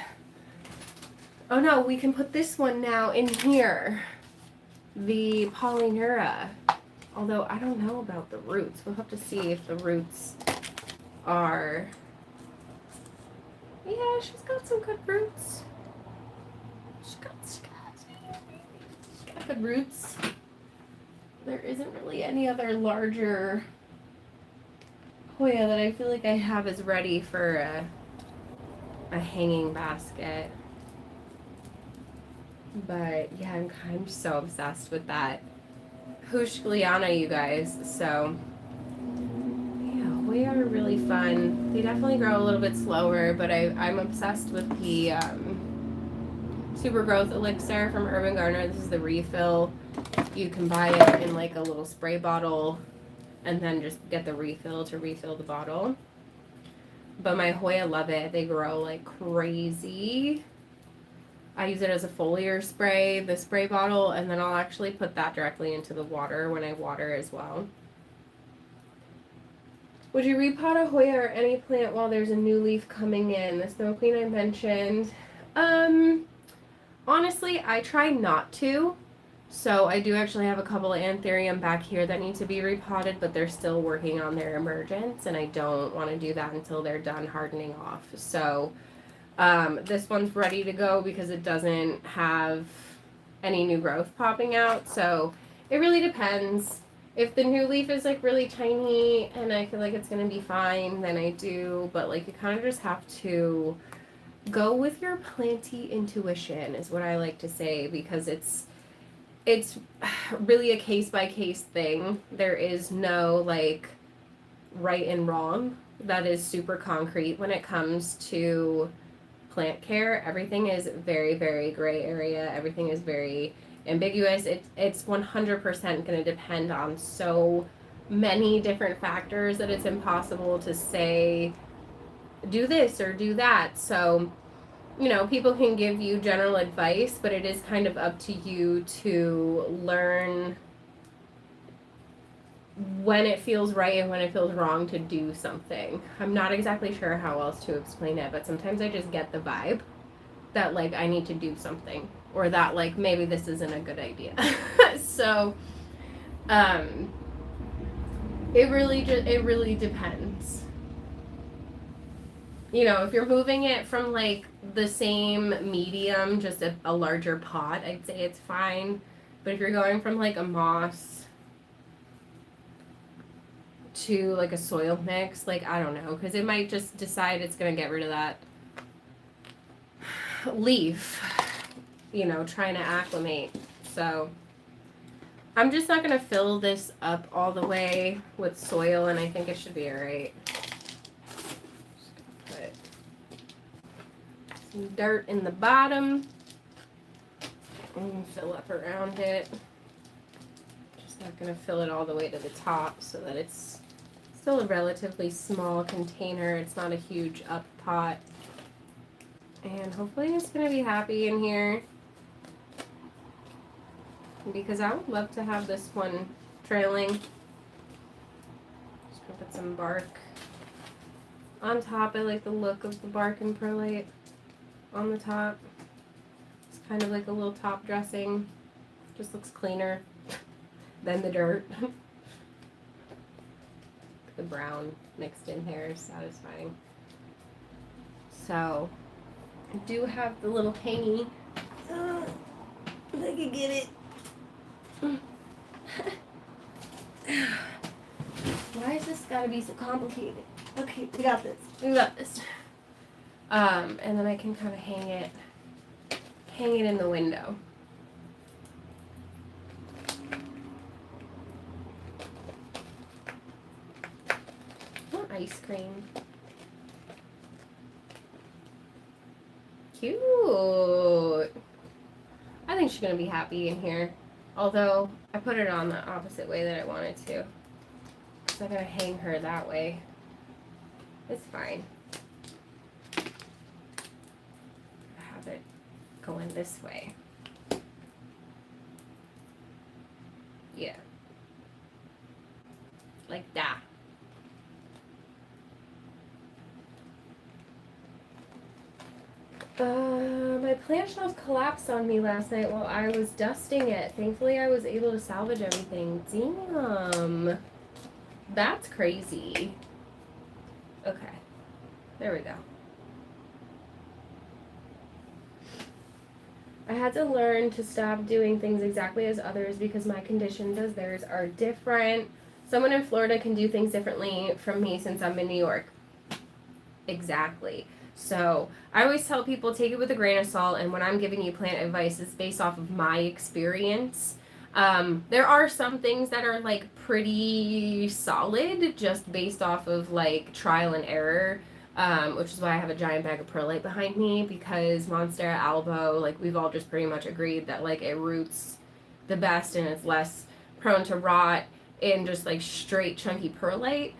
Oh no, we can put this one now in here. The Polynura. Although I don't know about the roots. We'll have to see if the roots are... Yeah, she's got some good roots. She's got good roots. There isn't really any other larger Hoya that I feel like I have is ready for a hanging basket. But yeah, I'm so obsessed with that Hushgliana, you guys. So yeah, Hoya are really fun. They definitely grow a little bit slower, but I'm obsessed with the Super Growth Elixir from Urban Gardener. This is the refill. You can buy it in like a little spray bottle and then just get the refill to refill the bottle. But my Hoya love it. They grow like crazy. I use it as a foliar spray, the spray bottle, and then I'll actually put that directly into the water when I water as well. Would you repot a Hoya or any plant while there's a new leaf coming in? The Snow Queen I mentioned. Honestly, I try not to. So I do actually have a couple of Anthurium back here that need to be repotted, but they're still working on their emergence, and I don't want to do that until they're done hardening off. So this one's ready to go because it doesn't have any new growth popping out. So it really depends. If the new leaf is like really tiny and I feel like it's going to be fine, then I do. But like you kind of just have to go with your planty intuition is what I like to say, because it's really a case-by-case thing. There is no like right and wrong that is super concrete when it comes to plant care. Everything is very, very gray area. Everything is very ambiguous. It's 100% going to depend on so many different factors that it's impossible to say do this or do that. So you know, people can give you general advice, but it is kind of up to you to learn when it feels right and when it feels wrong to do something. I'm not exactly sure how else to explain it, but sometimes I just get the vibe that like I need to do something, or that like maybe this isn't a good idea. So it really depends. You know, if you're moving it from like the same medium, just a larger pot, I'd say it's fine. But if you're going from like a moss to like a soil mix, like I don't know, because it might just decide it's going to get rid of that leaf, you know, trying to acclimate. So I'm just not going to fill this up all the way with soil, and I think it should be all right. Some dirt in the bottom and fill up around it. Just not going to fill it all the way to the top so that it's still a relatively small container. It's not a huge up pot. And hopefully it's going to be happy in here, because I would love to have this one trailing. Just going to put some bark On top, I like the look of the bark and perlite on the top. It's kind of like a little top dressing. Just looks cleaner than the dirt. The brown mixed in here is satisfying. So, I do have the little hangy. If I can get it. Why has this gotta be so complicated? Okay, we got this. We got this. And then I can kind of hang it in the window. Oh, ice cream. Cute. I think she's gonna be happy in here. Although I put it on the opposite way that I wanted to. So I'm gonna hang her that way. It's fine. Have it going this way. Yeah. Like that. My plant shelf collapsed on me last night while I was dusting it. Thankfully, I was able to salvage everything. Damn. That's crazy. Okay. There we go. I had to learn to stop doing things exactly as others because my conditions as theirs are different. Someone in Florida can do things differently from me since I'm in New York. Exactly. So I always tell people take it with a grain of salt, and when I'm giving you plant advice, it's based off of my experience. There are some things that are like pretty solid just based off of like trial and error, which is why I have a giant bag of perlite behind me, because Monstera albo, like we've all just pretty much agreed that like it roots the best and it's less prone to rot in just like straight chunky perlite.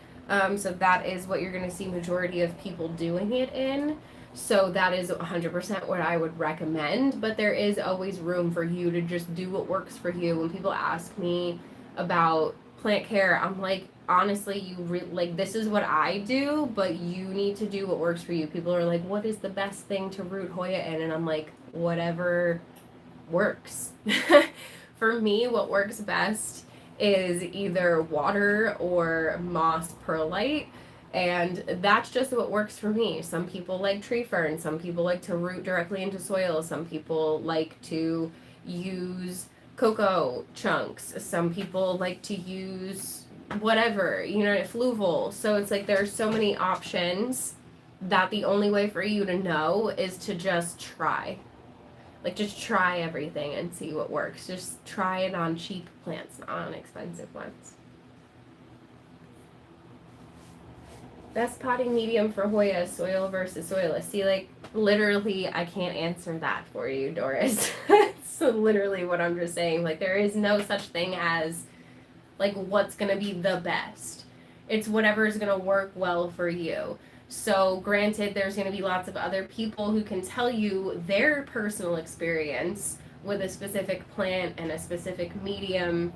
So that is what you're going to see majority of people doing it in. So that is 100% what I would recommend, but there is always room for you to just do what works for you. When people ask me about plant care, I'm like, honestly, like this is what I do, but you need to do what works for you. People are like, what is the best thing to root Hoya in? And I'm like, whatever works. For me, what works best is either water or moss perlite, and that's just what works for me. Some people like tree fern, some people like to root directly into soil, some people like to use cocoa chunks, some people like to use whatever, fluval. So it's like there's so many options that the only way for you to know is to just try. Like, just try everything and see what works. Just try it on cheap plants, not on expensive ones. Best potting medium for Hoya, soil versus soilless. See, like, literally, I can't answer that for you, Doris. That's literally what I'm just saying. Like, there is no such thing as, like, what's going to be the best. It's whatever is going to work well for you. So granted, there's going to be lots of other people who can tell you their personal experience with a specific plant and a specific medium,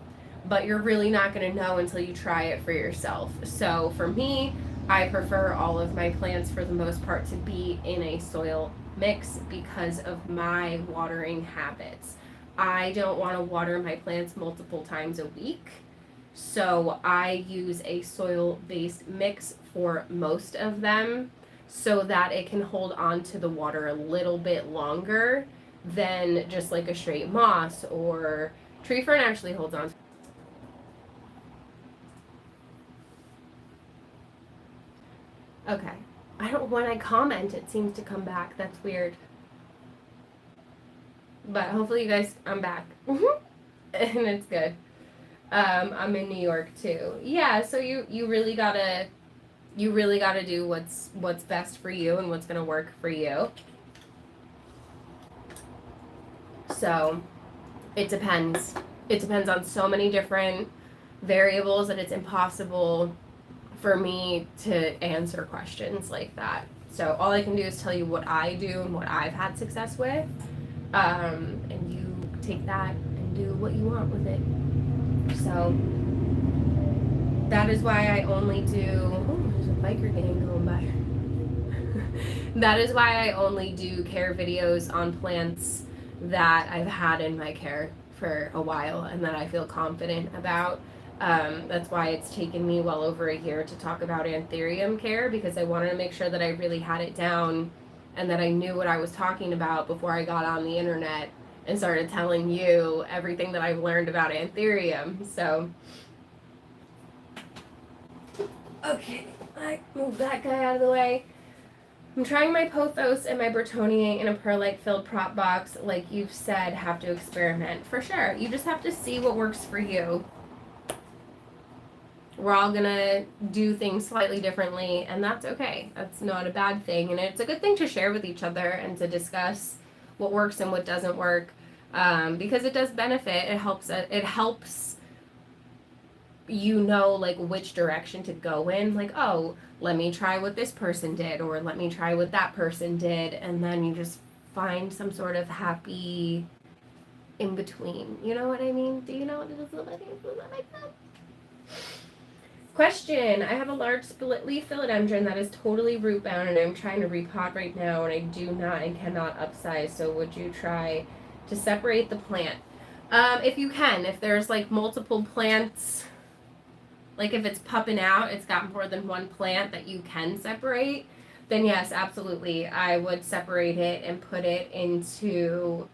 but you're really not going to know until you try it for yourself. So for me, I prefer all of my plants for the most part to be in a soil mix because of my watering habits. I don't want to water my plants multiple times a week. So I use a soil-based mix for most of them so that it can hold on to the water a little bit longer than just like a straight moss, or tree fern actually holds on. Okay. When I comment, it seems to come back. That's weird. But hopefully you guys, I'm back. And it's good. I'm in New York too. Yeah, so you really gotta do what's best for you and what's gonna work for you. So it depends. It depends on so many different variables that it's impossible for me to answer questions like that. So all I can do is tell you what I do and what I've had success with. And you take that and do what you want with it. So that is why I only do. Oh, there's a biker gang going by. That is why I only do care videos on plants that I've had in my care for a while and that I feel confident about. That's why it's taken me well over a year to talk about Anthurium care, because I wanted to make sure that I really had it down and that I knew what I was talking about before I got on the internet and started telling you everything that I've learned about Anthurium. So, okay, I move that guy out of the way. I'm trying my pothos and my Bertonier in a perlite filled prop box. Like you've said, have to experiment. For sure. You just have to see what works for you. We're all gonna do things slightly differently, and that's okay. That's not a bad thing, and it's a good thing to share with each other and to discuss what works and what doesn't work, because it does benefit. It helps. It helps you know, like, which direction to go in. Like, oh, let me try what this person did, or let me try what that person did, and then you just find some sort of happy in between. You know what I mean? Do you know what it is like that? Question. I have a large split leaf philodendron that is totally root bound, and I'm trying to repot right now, and I do not and cannot upsize. So would you try to separate the plant? If you can, if there's like multiple plants, like if it's pupping out, it's got more than one plant that you can separate, then yes, absolutely. I would separate it and put it into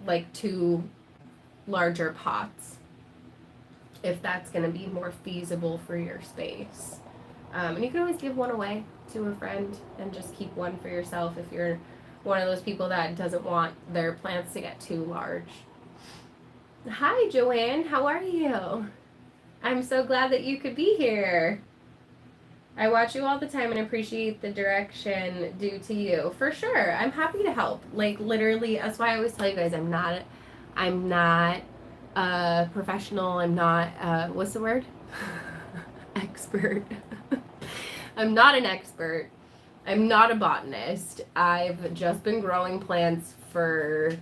like 2 larger pots, if that's going to be more feasible for your space. And you can always give one away to a friend and just keep one for yourself if you're one of those people that doesn't want their plants to get too large. Hi, Joanne. How are you? I'm so glad that you could be here. I watch you all the time and appreciate the direction due to you. For sure. I'm happy to help. Like, literally, that's why I always tell you guys I'm not a professional. I'm not, what's the word? Expert. I'm not an expert. I'm not a botanist. I've just been growing plants for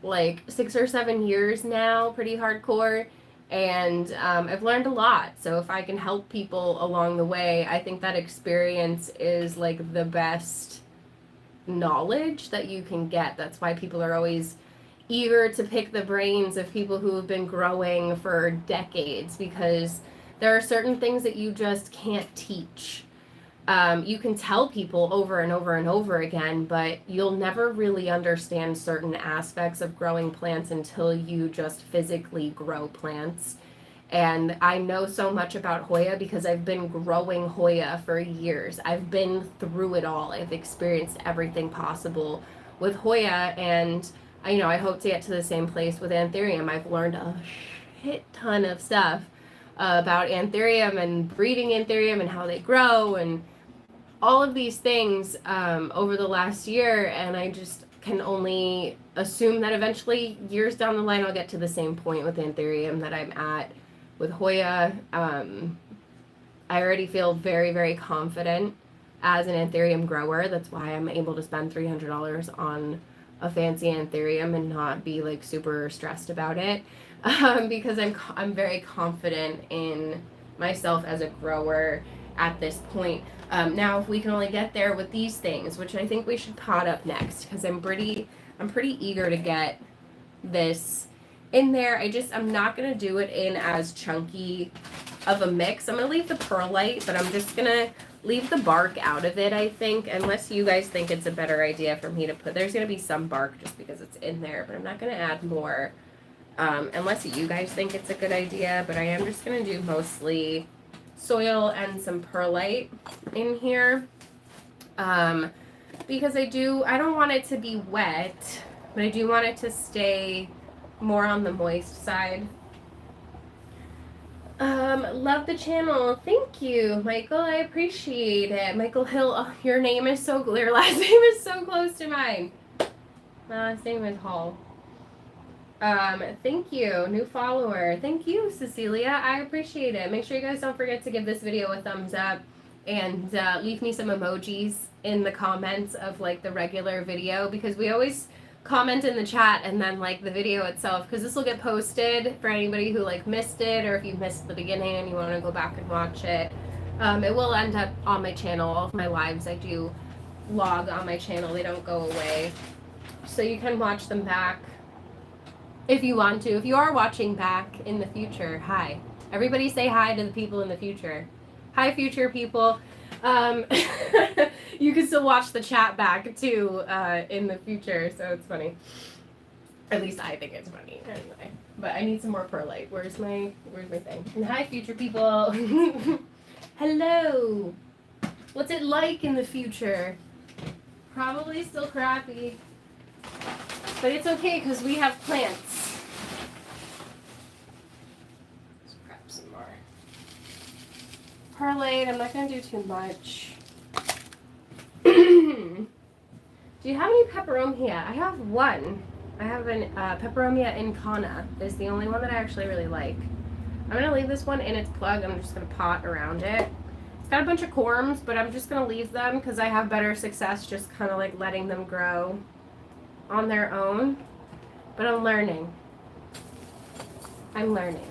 like 6 or 7 years now, pretty hardcore. And I've learned a lot. So if I can help people along the way, I think that experience is like the best knowledge that you can get. That's why people are always eager to pick the brains of people who have been growing for decades, because there are certain things that you just can't teach. You can tell people over and over and over again, but you'll never really understand certain aspects of growing plants until you just physically grow plants. And I know so much about Hoya because I've been growing Hoya for years. I've been through it all. I've experienced everything possible with Hoya, and I hope to get to the same place with Anthurium. I've learned a shit ton of stuff about Anthurium and breeding Anthurium and how they grow and all of these things over the last year, and I just can only assume that eventually, years down the line, I'll get to the same point with Anthurium that I'm at with Hoya. I already feel very, very confident as an Anthurium grower. That's why I'm able to spend $300 on a fancy Anthurium and not be like super stressed about it, because I'm very confident in myself as a grower at this point. Now, if we can only get there with these things, which I think we should pot up next, because I'm pretty eager to get this in there. I'm not going to do it in as chunky of a mix. I'm going to leave the perlite, but I'm just going to leave the bark out of it, I think, unless you guys think it's a better idea for me to put. There's going to be some bark just because it's in there, but I'm not going to add more unless you guys think it's a good idea. But I am just going to do mostly soil and some perlite in here, because I don't want it to be wet, but I do want it to stay more on the moist side. Love the channel. Thank you, Michael. I appreciate it. Michael Hill. Oh, your last name is so close to mine. My last name is Hall. Thank you, new follower. Thank you, Cecilia. I appreciate it. Make sure you guys don't forget to give this video a thumbs up and leave me some emojis in the comments of like the regular video, because we always comment in the chat and then like the video itself, because this will get posted for anybody who like missed it, or if you missed the beginning and you want to go back and watch it. It will end up on my channel. All of my lives I do log on my channel. They don't go away. So you can watch them back if you want to. If you are watching back in the future, hi. Everybody say hi to the people in the future. Hi, future people. Um, you can still watch the chat back too in the future, so it's funny. At least I think it's funny anyway. But I need some more perlite. Where's my thing? And hi, future people. Hello. What's it like in the future? Probably still crappy. But it's okay because we have plants. Let's grab some more perlite. I'm not going to do too much. Do you have any peperomia? I have one. I have an peperomia incana. Is the only one that I actually really like. I'm going to leave this one in its plug. I'm just going to pot around it. It's got a bunch of corms, but I'm just going to leave them because I have better success just kind of like letting them grow on their own. But I'm learning. I'm learning.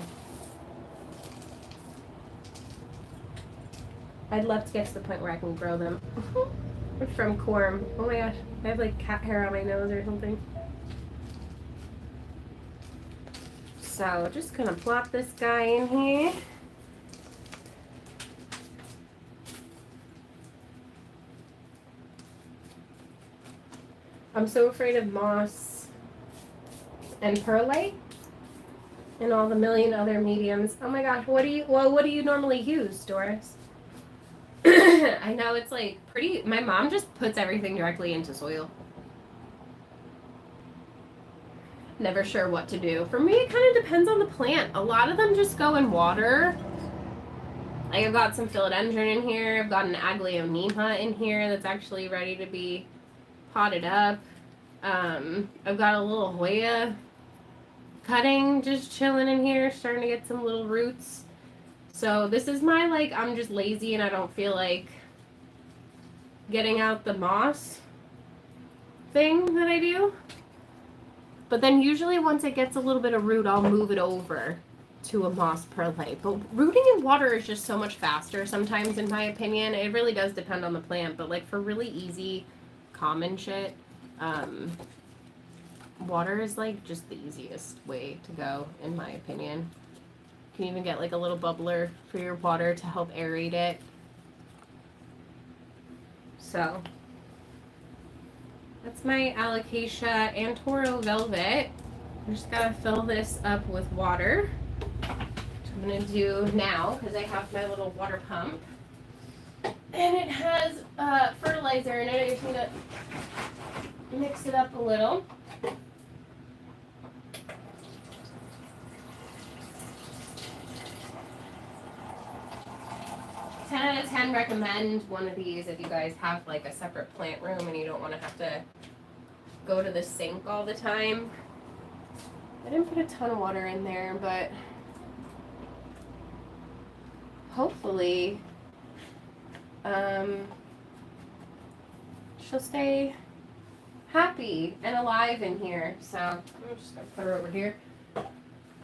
I'd love to get to the point where I can grow them. From corm. Oh my gosh. I have like cat hair on my nose or something. So just gonna plop this guy in here. I'm so afraid of moss and perlite and all the million other mediums. Oh my gosh, what do you normally use, Doris? I know it's like pretty, my mom just puts everything directly into soil. Never sure what to do. For me, it kind of depends on the plant. A lot of them just go in water. Like I've got some philodendron in here. I've got an aglaonema in here that's actually ready to be potted up. I've got a little Hoya cutting just chilling in here, starting to get some little roots. So this is my, like, I'm just lazy and I don't feel like getting out the moss thing that I do. But then usually once it gets a little bit of root, I'll move it over to a moss perlite. But rooting in water is just so much faster sometimes, in my opinion. It really does depend on the plant, but like for really easy, common shit, water is like just the easiest way to go, in my opinion. You can even get like a little bubbler for your water to help aerate it. So that's my Alocasia Anthurium velvet. I'm just gotta fill this up with water, which I'm gonna do now because I have my little water pump. And it has fertilizer in it. I just need to mix it up a little. 10 out of 10 recommend one of these if you guys have like a separate plant room and you don't want to have to go to the sink all the time. I didn't put a ton of water in there, but hopefully she'll stay happy and alive in here. So I'm just gonna put her over here.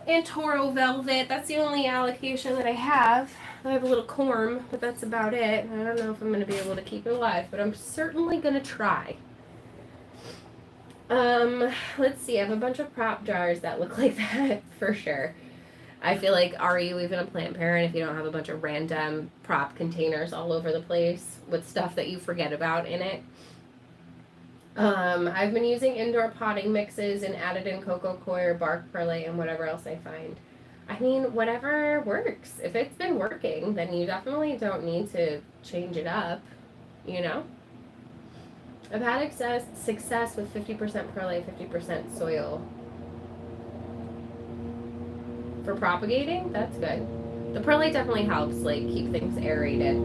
And Toro Velvet, that's the only allocation that I have. I have a little corm, but that's about it. I don't know if I'm going to be able to keep it alive, but I'm certainly going to try. Let's see, I have a bunch of prop jars that look like that, for sure. I feel like, are you even a plant parent if you don't have a bunch of random prop containers all over the place with stuff that you forget about in it? I've been using indoor potting mixes and added in cocoa coir, bark perlite, and whatever else I find. I mean, whatever works. If it's been working, then you definitely don't need to change it up, you know? I've had success with 50% perlite, 50% soil. For propagating, that's good. The perlite definitely helps, like, keep things aerated.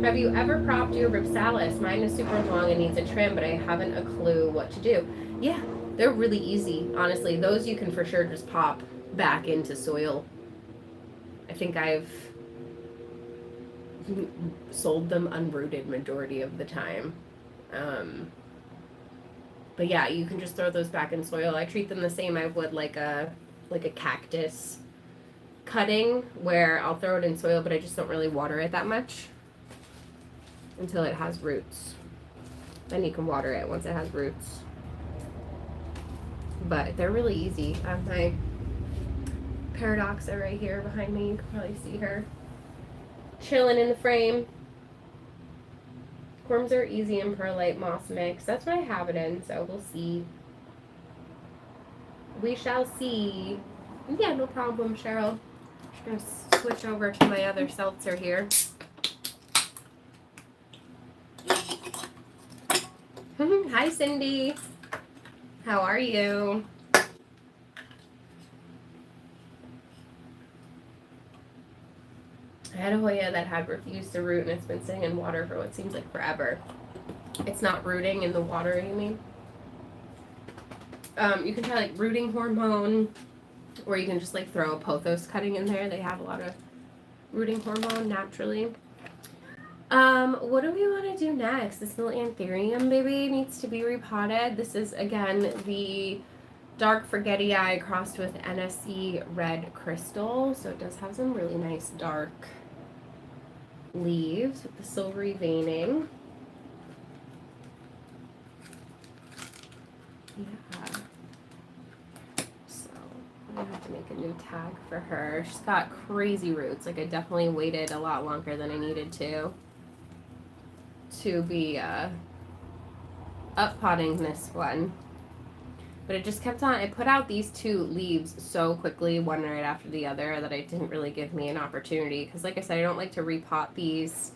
Have you ever propped your Ripsalis? Mine is super long and needs a trim, but I haven't a clue what to do. Yeah, they're really easy, honestly. Those you can for sure just pop back into soil. I think I've sold them unrooted majority of the time. But yeah, you can just throw those back in soil. I treat them the same I would like a cactus cutting where I'll throw it in soil, but I just don't really water it that much until it has roots. Then you can water it once it has roots. But they're really easy. I have my Paradoxa right here behind me. You can probably see her chilling in the frame. Worms are easy and perlite moss mix. That's what I have it in, so we'll see. We shall see. Yeah, no problem, Cheryl. I'm going to switch over to my other seltzer here. Hi, Cindy. How are you? I had a Hoya that had refused to root, and it's been sitting in water for what seems like forever. It's not rooting in the water, you mean? You can try like rooting hormone, or you can just like throw a pothos cutting in there. They have a lot of rooting hormone naturally. What do we want to do next? This little Anthurium baby needs to be repotted. This is, again, the dark forgetii crossed with NSC red crystal. So it does have some really nice dark leaves with the silvery veining. Yeah. So I'm going to have to make a new tag for her. She's got crazy roots. Like, I definitely waited a lot longer than I needed to be up potting this one. But it just kept on. I put out these two leaves so quickly, one right after the other, that it didn't really give me an opportunity. Because like I said, I don't like to repot these.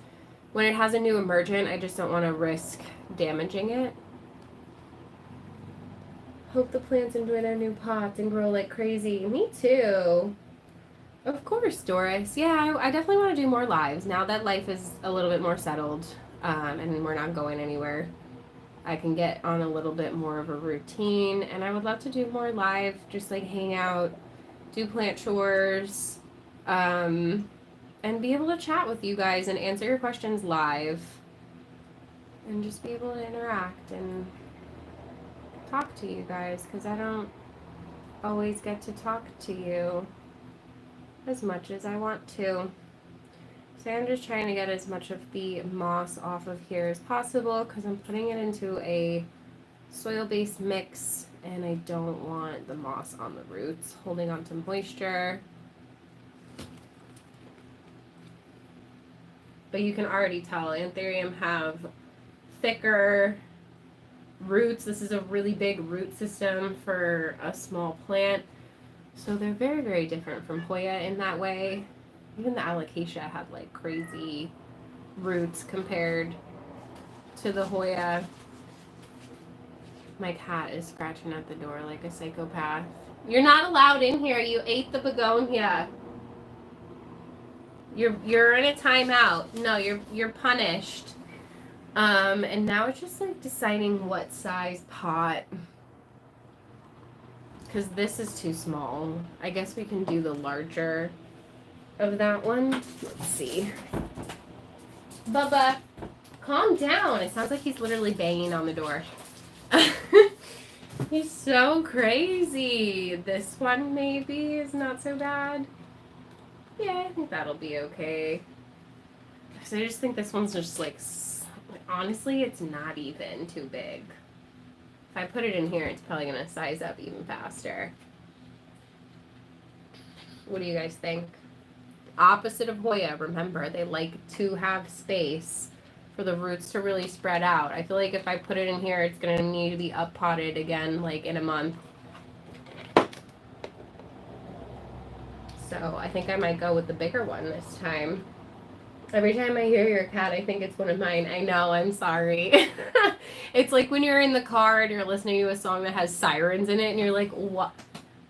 When it has a new emergent, I just don't want to risk damaging it. Hope the plants enjoy their new pots and grow like crazy. Me too. Of course, Doris. Yeah, I definitely want to do more lives now that life is a little bit more settled. And we're not going anywhere. I can get on a little bit more of a routine, and I would love to do more live, just like hang out, do plant chores, and be able to chat with you guys and answer your questions live, and just be able to interact and talk to you guys, because I don't always get to talk to you as much as I want to. So I'm just trying to get as much of the moss off of here as possible, because I'm putting it into a soil-based mix, and I don't want the moss on the roots holding on to moisture. But you can already tell Anthurium have thicker roots. This is a really big root system for a small plant. So they're very, very different from Hoya in that way. Even the alocasia had like crazy roots compared to the Hoya. My cat is scratching at the door like a psychopath. You're not allowed in here. You ate the begonia. You're in a timeout. No, you're punished. And now it's just like deciding what size pot. Because this is too small. I guess we can do the larger of that one. Let's see. Bubba, calm down. It sounds like he's literally banging on the door. He's so crazy. This one maybe is not so bad. Yeah, I think that'll be okay. So I just think this one's just like, honestly, it's not even too big. If I put it in here, it's probably going to size up even faster. What do you guys think? Opposite of Hoya, remember, they like to have space for the roots to really spread out. I feel like if I put it in here, it's going to need to be up potted again, like in a month. So I think I might go with the bigger one this time. Every time I hear your cat, I think it's one of mine. I know, I'm sorry. It's like when you're in the car and you're listening to a song that has sirens in it and you're like, what?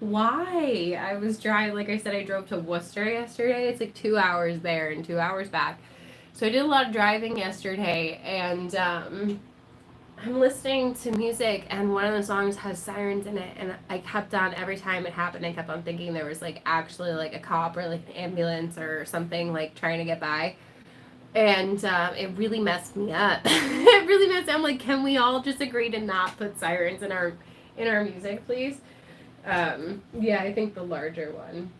Why? I was driving, like I said, I drove to Worcester yesterday. It's like 2 hours there and 2 hours back. So I did a lot of driving yesterday, and I'm listening to music, and one of the songs has sirens in it, and I kept on, every time it happened, I kept on thinking there was like actually like a cop or like an ambulance or something like trying to get by. And it really messed me up. It really messed me up. I'm like, can we all just agree to not put sirens in our music, please? Yeah, I think the larger one.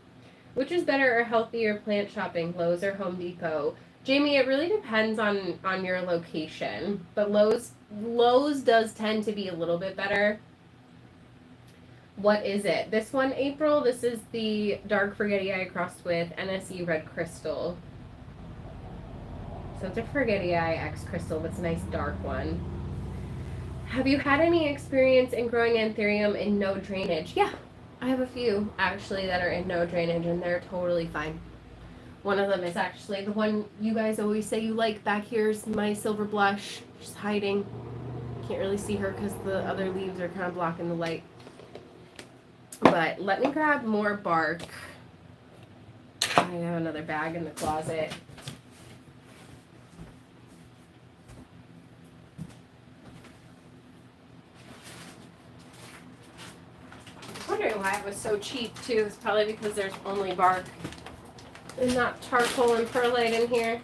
Which is better or healthier plant shopping, Lowe's or Home Depot? Jamie, it really depends on your location, but Lowe's does tend to be a little bit better. What is it? This one, April. This is the dark forgetti crossed with NSE red crystal. So it's a forgetti X crystal, but it's a nice dark one. Have you had any experience in growing Anthurium in no drainage? Yeah, I have a few actually that are in no drainage, and they're totally fine. One of them is actually the one you guys always say you like. Back here's my silver blush, just hiding. Can't really see her because the other leaves are kind of blocking the light. But let me grab more bark. I have another bag in the closet. I'm wondering why it was so cheap too. It's probably because there's only bark and not charcoal and perlite in here.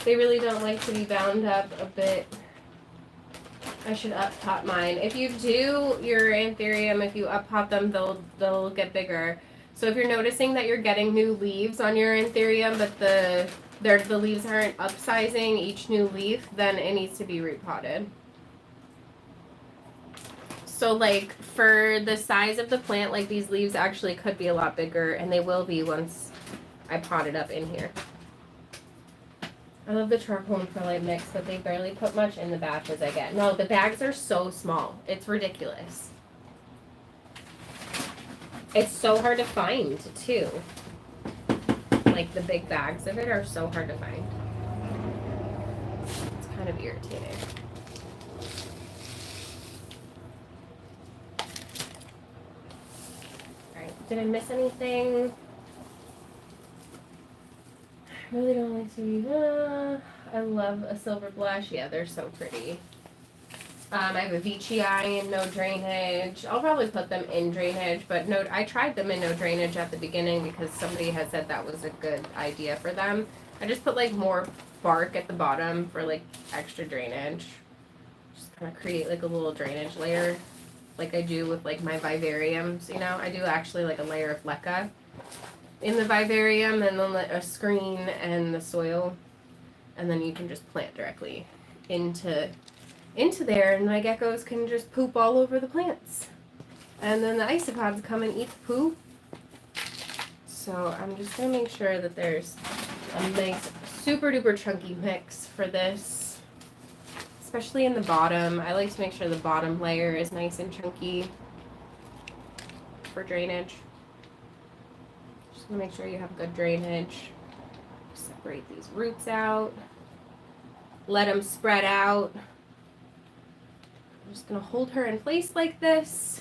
They really don't like to be bound up a bit. I should up pot mine. If you do your Anthurium, if you up pot them, they'll get bigger. So if you're noticing that you're getting new leaves on your Anthurium, but the leaves aren't upsizing each new leaf, then it needs to be repotted. So like for the size of the plant, like these leaves actually could be a lot bigger, and they will be once I pot it up in here. I love the charcoal and perlite mix, but they barely put much in the batches I get. No, the bags are so small. It's ridiculous. It's so hard to find, too. Like, the big bags of it are so hard to find. It's kind of irritating. Alright, did I miss anything? I really don't like to. I love a silver blush. Yeah, they're so pretty. I have a Veitchii in no drainage. I'll probably put them in drainage, but no, I tried them in no drainage at the beginning because somebody had said that was a good idea for them. I just put like more bark at the bottom for like extra drainage. Just kind of create like a little drainage layer like I do with like my vivariums, you know. I do actually like a layer of leca in the vivarium, and then a screen and the soil, and then you can just plant directly into there, and my geckos can just poop all over the plants, and then the isopods come and eat the poo. So I'm just gonna make sure that there's a nice super duper chunky mix for this, especially in the bottom. I like to make sure the bottom layer is nice and chunky for drainage. Make sure you have good drainage. Separate these roots out. Let them spread out. I'm just going to hold her in place like this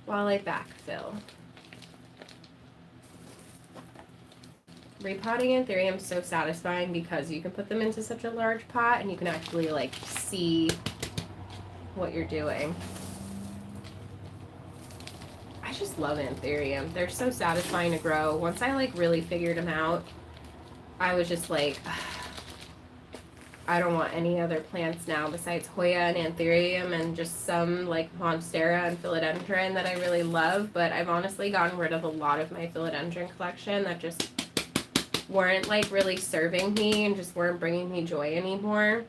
while I backfill. Repotting Anthurium is so satisfying because you can put them into such a large pot and you can actually like see what you're doing. I just love Anthurium. They're so satisfying to grow. Once I like really figured them out, I was just like, I don't want any other plants now besides Hoya and Anthurium and just some like Monstera and Philodendron that I really love. But I've honestly gotten rid of a lot of my Philodendron collection that just weren't like really serving me and just weren't bringing me joy anymore.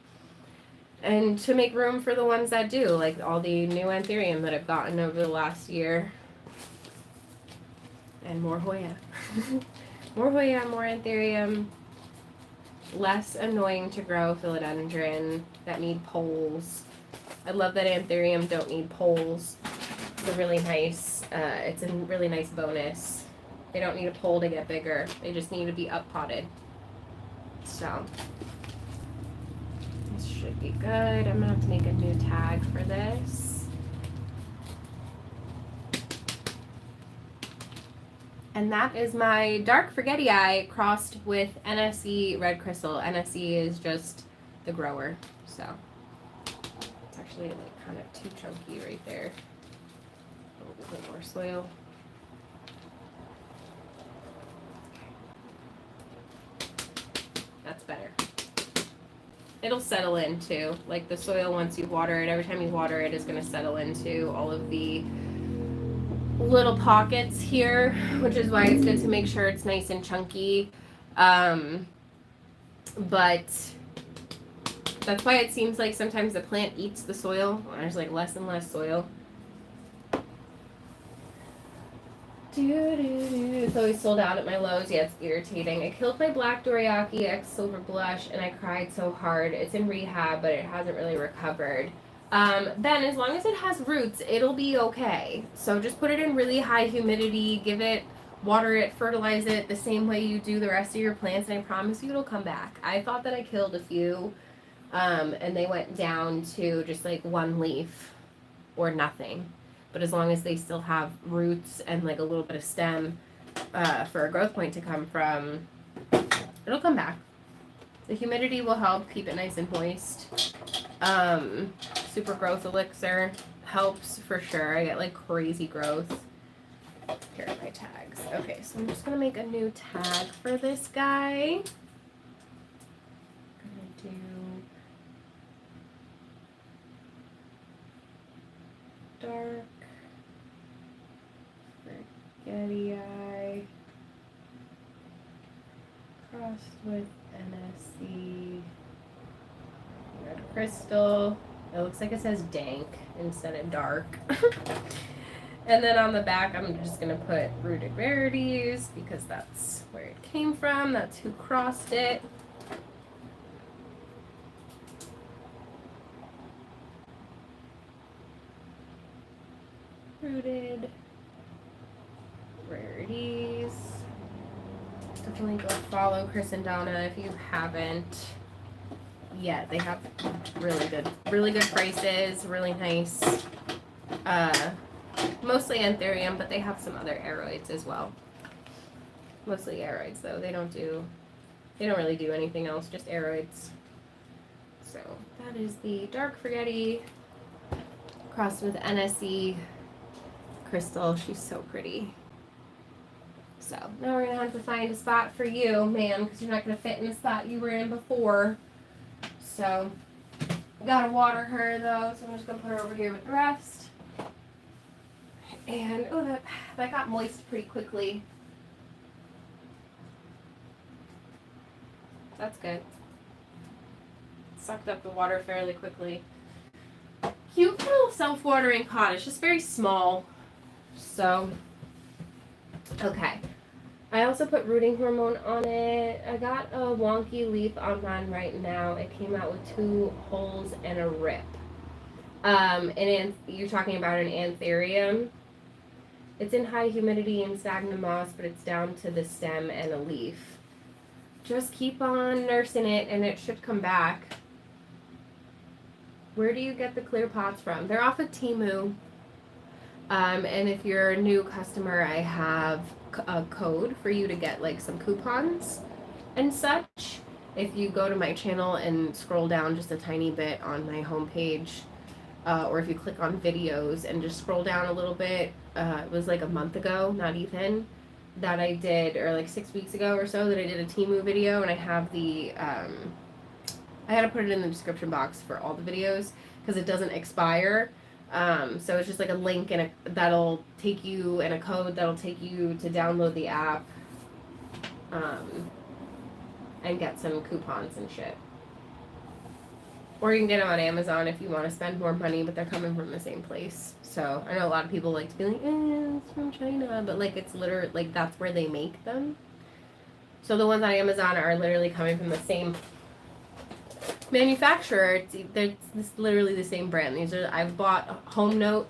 And to make room for the ones that do, like all the new Anthurium that I've gotten over the last year. And more Hoya. More Hoya, more Anthurium. Less annoying to grow Philodendron that need poles. I love that Anthurium don't need poles. It's a really nice bonus. They don't need a pole to get bigger. They just need to be up potted. So this should be good. I'm gonna have to make a new tag for this. And that is my dark forgetti crossed with NSE red crystal. NSE is just the grower, so it's actually like kind of too chunky right there. A little bit more soil. That's better. it'll settle into, like the soil once you water it, every time you water it is going to settle into all of the little pockets here, which is why it's good to make sure it's nice and chunky. But that's why it seems like sometimes the plant eats the soil. There's like less and less soil. It's always sold out at my Lowe's. Yeah, it's irritating. I killed my black Dorayaki X Silver Blush and I cried so hard. It's in rehab, but it hasn't really recovered. Then as long as it has roots, it'll be okay. So just put it in really high humidity, give it, water it, fertilize it the same way you do the rest of your plants, and I promise you it'll come back. I thought that I killed a few, and they went down to just like one leaf or nothing. But as long as they still have roots and like a little bit of stem for a growth point to come from, it'll come back. The humidity will help keep it nice and moist. Super growth elixir helps for sure. I get like crazy growth. Here are my tags. Okay, so I'm just gonna make a new tag for this guy. I'm gonna do dark spaghetti eye crossed with NSC red crystal. It looks like it says dank instead of dark. And then on the back, I'm just going to put Rooted Rarities because that's where it came from. That's who crossed it. Rooted Rarities. Definitely go follow Chris and Donna if you haven't yet. They have really good prices, really nice. Mostly Anthurium, but they have some other aeroids as well. Mostly aeroids though. They don't really do anything else, just aeroids. So that is the dark spaghetti crossed with NSE crystal. She's so pretty. So now we're gonna have to find a spot for you, man, because you're not gonna fit in the spot you were in before. So gotta water her though, so I'm just gonna put her over here with the rest. And oh, that got moist pretty quickly. That's good. Sucked up the water fairly quickly. Cute little self-watering pot. It's just very small. So, okay. I also put rooting hormone on it. I got a wonky leaf on mine right now. It came out with 2 holes and a rip. And you're talking about an Anthurium. It's in high humidity and stagnant moss, but it's down to the stem and a leaf. Just keep on nursing it and it should come back. Where do you get the clear pots from? They're off of Temu. And if you're a new customer, I have a code for you to get like some coupons and such. If you go to my channel and scroll down just a tiny bit on my homepage, or if you click on videos and just scroll down a little bit, it was like a month ago, not even, that I did, or like 6 weeks ago or so, that I did a Temu video, and I have the, I had to put it in the description box for all the videos because it doesn't expire. So it's just like a link and that'll take you, and a code that'll take you to download the app, and get some coupons and shit. Or you can get them on Amazon if you want to spend more money, but they're coming from the same place. So I know a lot of people like to be like, it's from China, but like it's literally, like that's where they make them. So the ones on Amazon are literally coming from the same manufacturer. It's literally the same brand. I've bought Home Note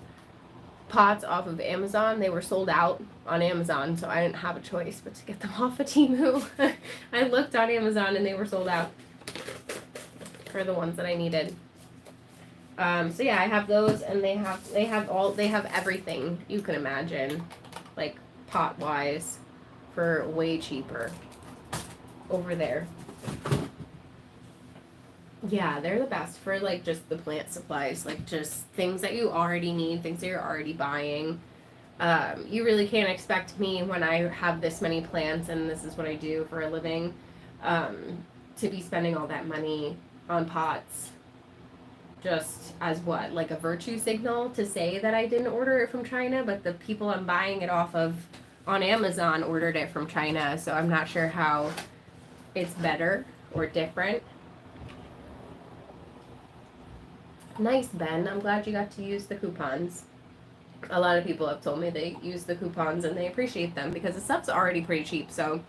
pots off of Amazon. They were sold out on Amazon, so I didn't have a choice but to get them off of Temu. I looked on Amazon and they were sold out for the ones that I needed. So yeah, I have those, and they have everything you can imagine, like pot wise, for way cheaper over there. Yeah, they're the best for like just the plant supplies, like just things that you already need, things that you're already buying. You really can't expect me, when I have this many plants and this is what I do for a living, to be spending all that money on pots. Just as what? Like a virtue signal to say that I didn't order it from China, but the people I'm buying it off of on Amazon ordered it from China, so I'm not sure how it's better or different. Nice, Ben. I'm glad you got to use the coupons. A lot of people have told me they use the coupons and they appreciate them because the stuff's already pretty cheap, so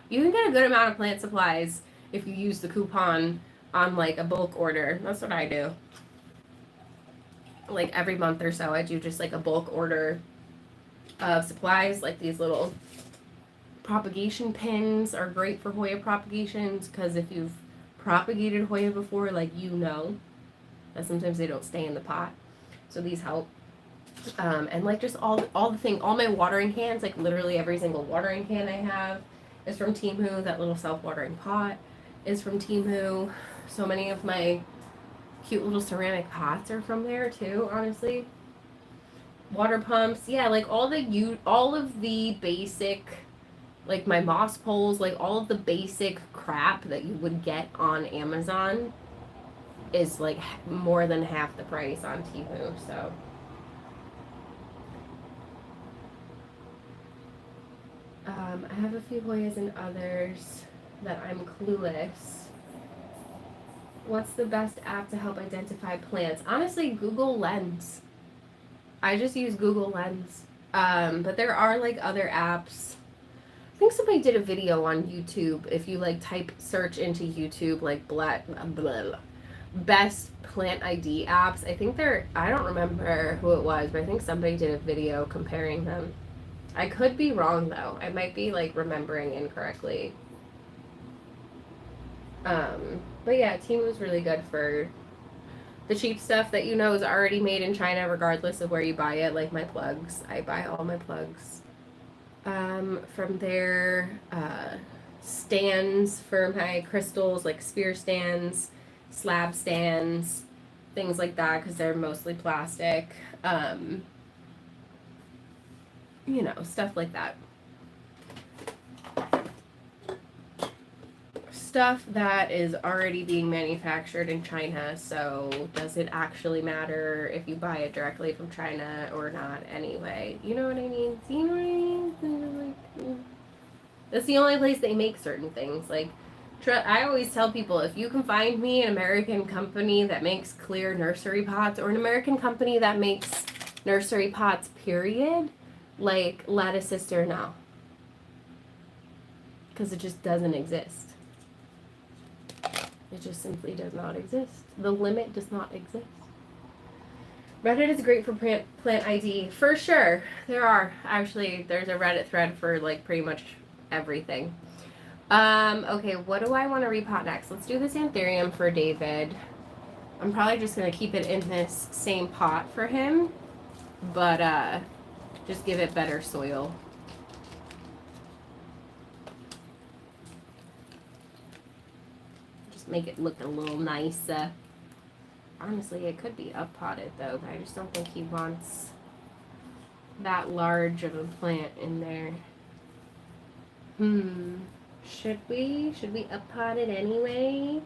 you can get a good amount of plant supplies if you use the coupon on like a bulk order. That's what I do. Like every month or so, I do just like a bulk order of supplies. Like these little propagation pins are great for Hoya propagations because if you've propagated Hoya before, like you know that sometimes they don't stay in the pot. So these help. And like just all my watering cans, like literally every single watering can I have is from Temu. That little self-watering pot is from Temu. So many of my cute little ceramic pots are from there too, honestly. Water pumps, yeah, like all of the basic, like my moss poles, like all of the basic crap that you would get on Amazon is like more than half the price on Temu, so. I have a few Hoyas and others that I'm clueless. What's the best app to help identify plants? Honestly, Google Lens. I just use Google Lens. But there are like other apps. I think somebody did a video on YouTube. If you like search into YouTube like best plant ID apps. I don't remember who it was, but I think somebody did a video comparing them. I could be wrong though. I might be like remembering incorrectly. But yeah, Temu is really good for the cheap stuff that you know is already made in China regardless of where you buy it, like my plugs. I buy all my plugs from their stands for my crystals, like spear stands, slab stands, things like that, because they're mostly plastic. You know, stuff like that. Stuff that is already being manufactured in China, so does it actually matter if you buy it directly from China or not anyway? You know what I mean? You know what I mean? That's the only place they make certain things. Like, I always tell people, if you can find me an American company that makes clear nursery pots or an American company that makes nursery pots, period, like, let a sister know. Because it just doesn't exist. It just simply does not exist. The limit does not exist. Reddit is great for plant ID. For sure. There's a Reddit thread for, like, pretty much everything. Okay, what do I want to repot next? Let's do this Anthurium for David. I'm probably just going to keep it in this same pot for him. But, just give it better soil. Just make it look a little nicer. Honestly, it could be up-potted though, but I just don't think he wants that large of a plant in there. Should we up-pot it anyway?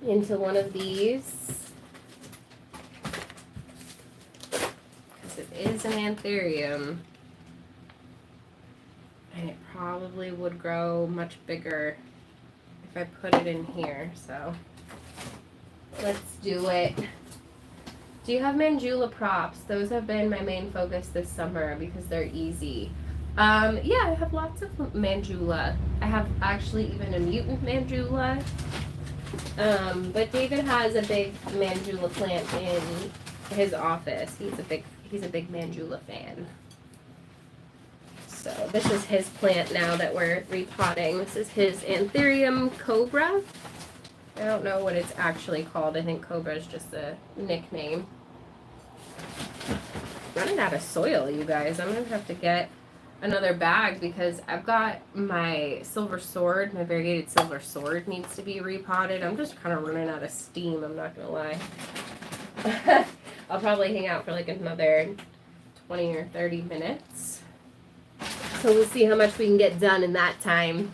Into one of these? It is an Anthurium, and it probably would grow much bigger if I put it in here, so let's do it. Do you have Mandula props? Those have been my main focus this summer because they're easy. Yeah, I have lots of Mandula. I have actually even a mutant Mandula, but David has a big Mandula plant in his office. He's a big Mandula fan. So this is his plant now that we're repotting. This is his Anthurium Cobra. I don't know what it's actually called. I think Cobra is just a nickname. Running out of soil, you guys. I'm gonna have to get another bag because I've got my silver sword, my variegated silver sword needs to be repotted. I'm just kind of running out of steam, I'm not gonna lie. I'll probably hang out for like another 20 or 30 minutes. So we'll see how much we can get done in that time.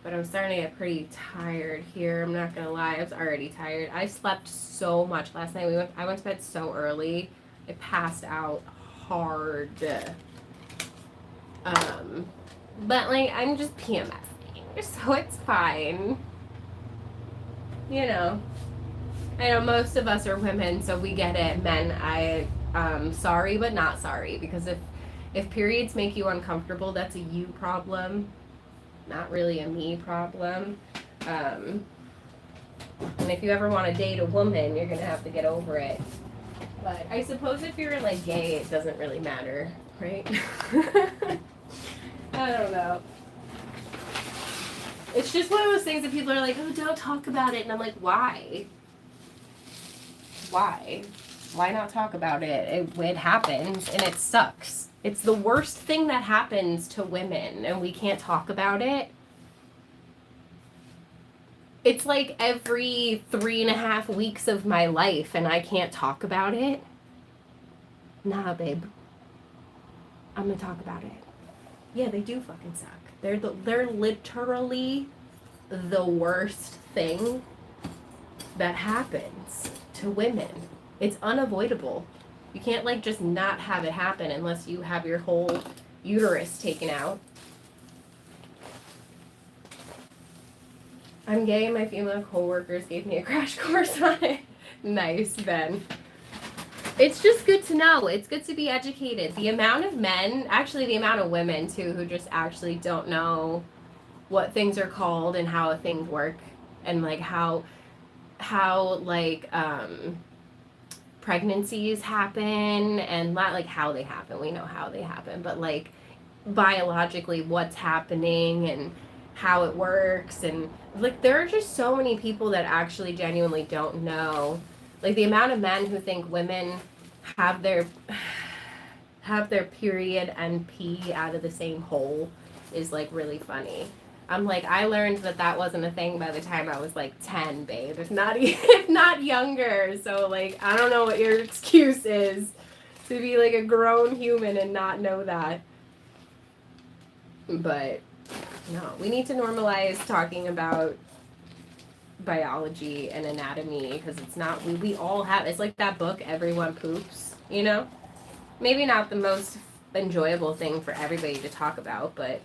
but I'm starting to get pretty tired here. I'm not gonna lie, I was already tired. I slept so much last night. I went to bed so early. I passed out hard. But like I'm just PMSing, so it's fine. You know. I know most of us are women, so we get it. Men, sorry but not sorry, because if periods make you uncomfortable, that's a you problem, not really a me problem. And if you ever want to date a woman, you're gonna have to get over it. But I suppose if you're like gay, it doesn't really matter, right? I don't know. It's just one of those things that people are like, oh, don't talk about it. And I'm like, why? Why? Why not talk about it? It happens and it sucks. It's the worst thing that happens to women and we can't talk about it. It's like every 3.5 weeks of my life and I can't talk about it. Nah, babe. I'm gonna talk about it. Yeah, they do fucking suck. They're literally the worst thing that happens to women. It's unavoidable. You can't like just not have it happen unless you have your whole uterus taken out. I'm gay and my female coworkers gave me a crash course on it. Nice, Ben. It's just good to know. It's good to be educated. The amount of men, actually the amount of women too, who just actually don't know what things are called and how things work and like how like pregnancies happen and not like how they happen. We know how they happen, but like biologically what's happening and how it works, and like there are just so many people that actually genuinely don't know. Like the amount of men who think women have their period and pee out of the same hole is like really funny. I'm like, I learned that wasn't a thing by the time I was like 10, babe. If not younger. So like, I don't know what your excuse is to be like a grown human and not know that. But no, we need to normalize talking about biology and anatomy because it's not, we all have, it's like that book, Everyone Poops, you know? Maybe not the most enjoyable thing for everybody to talk about, but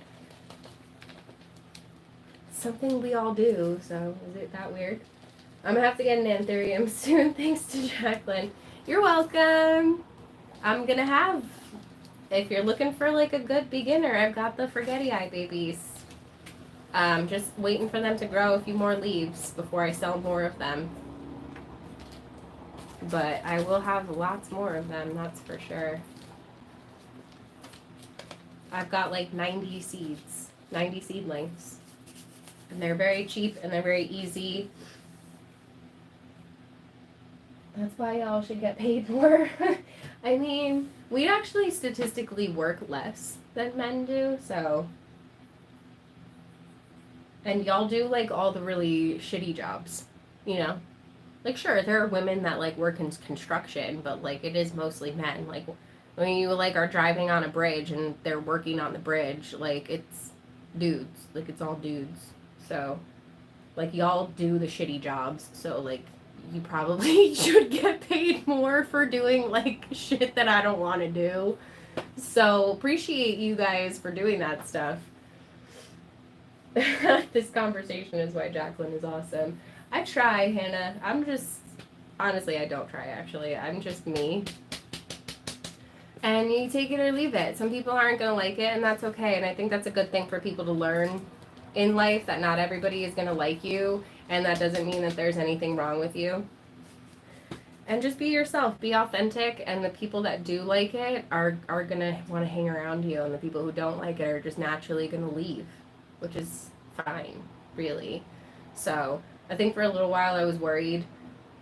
something we all do, so is it that weird? I'm gonna have to get an Anthurium soon, thanks to Jacqueline. You're welcome. I'm gonna have, if you're looking for like a good beginner, I've got the Forgetty Eye babies. Just waiting for them to grow a few more leaves before I sell more of them. But I will have lots more of them, that's for sure. I've got like 90 seeds, 90 seedlings. And they're very cheap and they're very easy. That's why y'all should get paid more. I mean, we actually statistically work less than men do, so. And y'all do like all the really shitty jobs, you know? Like sure, there are women that like work in construction, but like it is mostly men. Like when you like are driving on a bridge and they're working on the bridge, like it's dudes. Like it's all dudes. So, like, y'all do the shitty jobs, so, like, you probably should get paid more for doing, like, shit that I don't want to do. So, appreciate you guys for doing that stuff. This conversation is why Jacqueline is awesome. I try, Hannah. I'm just, honestly, I don't try, actually. I'm just me. And you take it or leave it. Some people aren't going to like it, and that's okay. And I think that's a good thing for people to learn in life, that not everybody is going to like you, and that doesn't mean that there's anything wrong with you. And just be yourself, be authentic, and the people that do like it are going to want to hang around you, and the people who don't like it are just naturally going to leave, which is fine, really. So I think for a little while I was worried.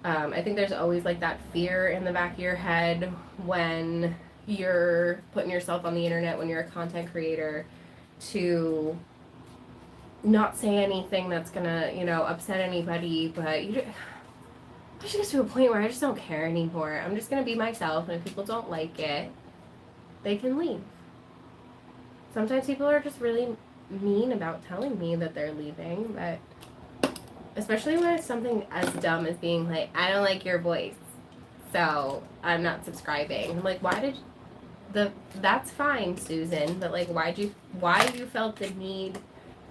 I think there's always like that fear in the back of your head when you're putting yourself on the internet, when you're a content creator, to not say anything that's gonna, you know, upset anybody, but I just get to a point where I just don't care anymore. I'm just gonna be myself, and if people don't like it, they can leave. Sometimes people are just really mean about telling me that they're leaving, but especially when it's something as dumb as being like, I don't like your voice, so I'm not subscribing. I'm like, why did that's fine, Susan, but like, why you felt the need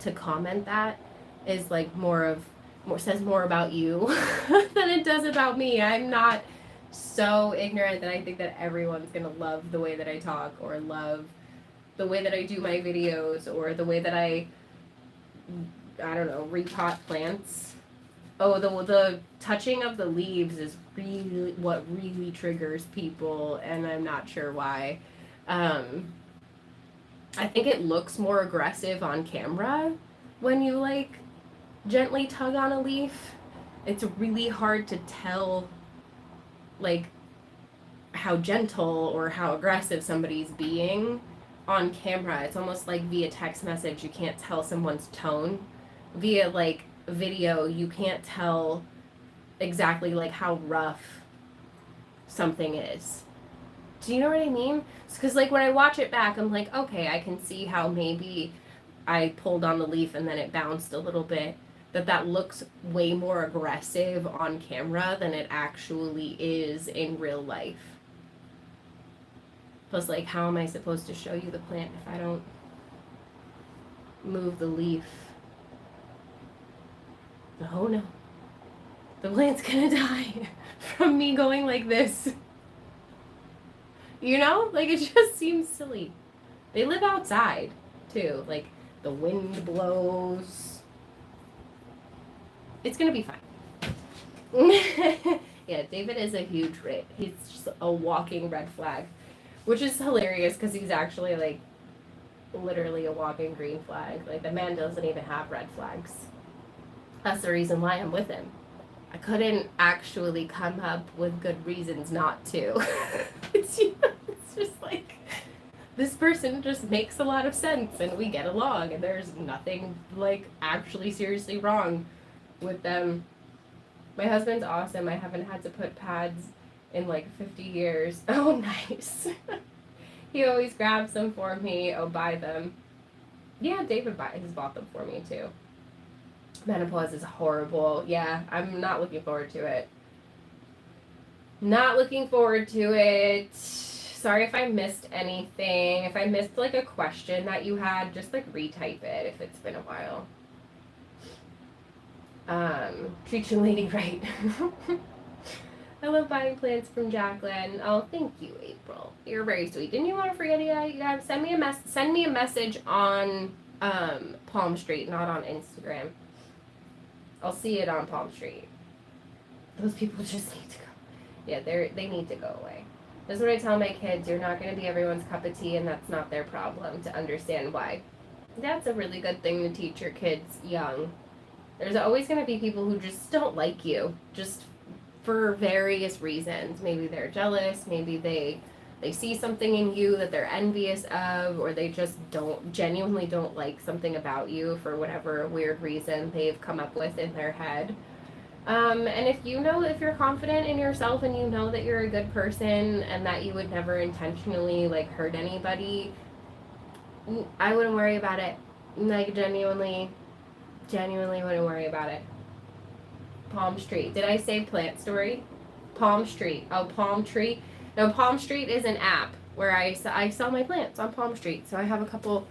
to comment that is like more says more about you than it does about me. I'm not so ignorant that I think that everyone's gonna love the way that I talk, or love the way that I do my videos, or the way that I don't know, repot plants. Oh, the touching of the leaves is really what really triggers people, and I'm not sure why. Um, I think it looks more aggressive on camera when you like gently tug on a leaf. It's really hard to tell like how gentle or how aggressive somebody's being on camera. It's almost like via text message you can't tell someone's tone. Via like video you can't tell exactly like how rough something is. Do you know what I mean? Because like when I watch it back, I'm like, okay, I can see how maybe I pulled on the leaf and then it bounced a little bit. That looks way more aggressive on camera than it actually is in real life. Plus, like, how am I supposed to show you the plant if I don't move the leaf? Oh no. The plant's gonna die from me going like this. You know? Like, it just seems silly. They live outside, too. Like, the wind blows. It's gonna be fine. Yeah, David is a huge he's just a walking red flag. Which is hilarious because he's actually, like, literally a walking green flag. Like, the man doesn't even have red flags. That's the reason why I'm with him. I couldn't actually come up with good reasons not to. It's just like, this person just makes a lot of sense and we get along and there's nothing, like, actually seriously wrong with them. My husband's awesome. I haven't had to put pads in like 50 years. Oh, nice. He always grabs them for me. Oh, buy them. Yeah, David has bought them for me too. Menopause is horrible. Yeah, I'm not looking forward to it. Not looking forward to it. Sorry if I missed anything. If I missed like a question that you had, just like retype it if it's been a while. Treat your lady right. I love buying plants from Jacqueline. Oh, thank you, April. You're very sweet. Didn't you want to forget it? Yeah, send me a message on Palm Street, not on Instagram. I'll see it on Palm Street. Those people just need to go. Yeah, they need to go away. This is what I tell my kids. You're not going to be everyone's cup of tea, and that's not their problem to understand why. That's a really good thing to teach your kids young. There's always going to be people who just don't like you, just for various reasons. Maybe they're jealous, maybe they see something in you that they're envious of, or they just genuinely don't like something about you for whatever weird reason they've come up with in their head. And if you're confident in yourself and you know that you're a good person and that you would never intentionally like hurt anybody, I wouldn't worry about it. Like, genuinely wouldn't worry about it. Palm Street. Did I say Plant Story? Palm Street. Oh, Palm Tree. No, Palm Street is an app where I sell my plants on Palm Street. So I have a couple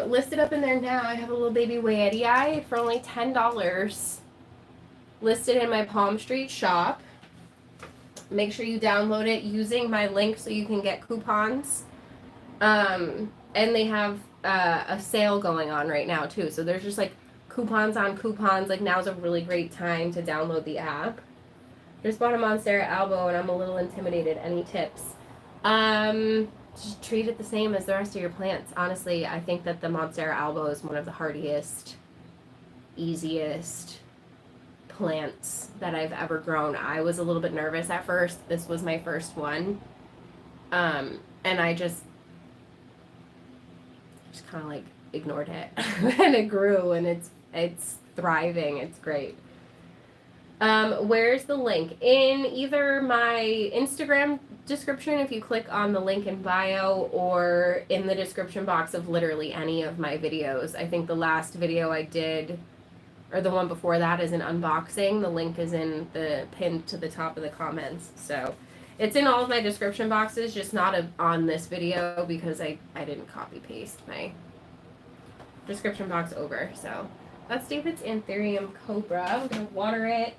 listed up in there now. I have a little baby Weirdii for only $10 listed in my Palm Street shop. Make sure you download it using my link so you can get coupons. And they have a sale going on right now too. So there's just like coupons on coupons. Like, now's a really great time to download the app. Just bought a Monstera elbow and I'm a little intimidated. Any tips? Just treat it the same as the rest of your plants. Honestly, I think that the Monstera elbow is one of the hardiest, easiest plants that I've ever grown. I was a little bit nervous at first. This was my first one. And I just kind of like ignored it. And it grew and it's thriving. It's great. Where's the link? In either my Instagram description if you click on the link in bio, or in the description box of literally any of my videos. I think the last video I did, or the one before that, is an unboxing. The link is in the pinned to the top of the comments. So it's in all of my description boxes, just not on this video because I didn't copy paste my description box over. So that's David's Anthurium Cobra. I'm going to water it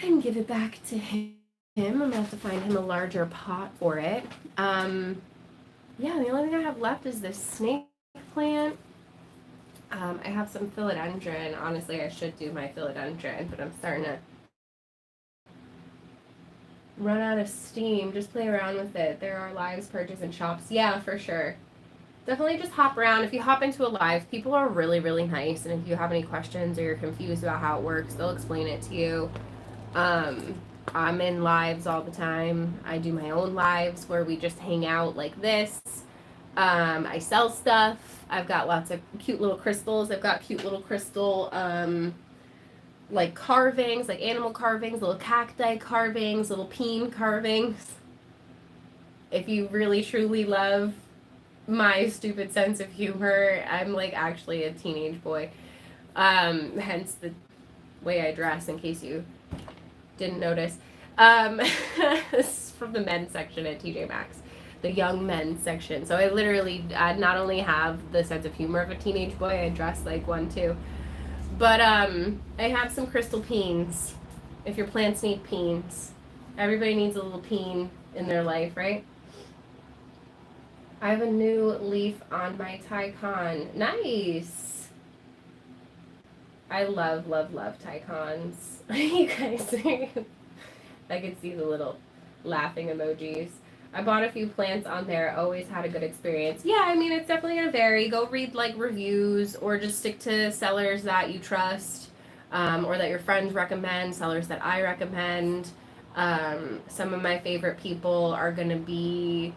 and give it back to him. I'm going to have to find him a larger pot for it. Yeah, the only thing I have left is this snake plant. I have some philodendron. Honestly, I should do my philodendron, but I'm starting to run out of steam. Just play around with it. There are lives, purges, and shops. Yeah, for sure. Definitely just hop around. If you hop into a live, people are really, really nice. And if you have any questions or you're confused about how it works, they'll explain it to you. I'm in lives all the time. I do my own lives where we just hang out like this. I sell stuff. I've got lots of cute little crystals. I've got cute little crystal, like carvings, like animal carvings, little cacti carvings, little peen carvings. If you really truly love my stupid sense of humor, I'm like actually a teenage boy. Hence the way I dress, in case you didn't notice. This is from the men's section at TJ Maxx, the young men's section. So I literally not only have the sense of humor of a teenage boy, I dress like one too. But I have some crystal peens. If your plants need peens, everybody needs a little peen in their life, right? I have a new leaf on my Tycon. Nice. I love, love, love Tycons. You guys, I could see the little laughing emojis. I bought a few plants on there. Always had a good experience. Yeah, I mean, it's definitely going to vary. Go read, like, reviews, or just stick to sellers that you trust, or that your friends recommend, sellers that I recommend. Some of my favorite people are going to be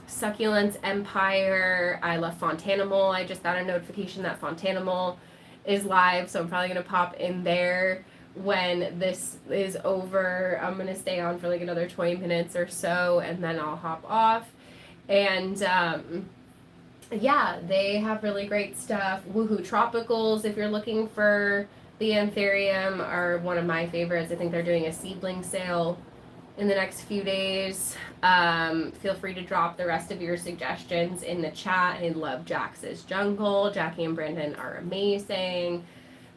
Succulents Empire. I love Fontanimal. I just got a notification that Fontanimal is live, so I'm probably going to pop in there when this is over. I'm going to stay on for like another 20 minutes or so, and then I'll hop off. And yeah, they have really great stuff. Woohoo Tropicals, if you're looking for the Anthurium, are one of my favorites. I think they're doing a seedling sale in the next few days. Feel free to drop the rest of your suggestions in the chat. I love Jax's Jungle. Jackie and Brandon are amazing.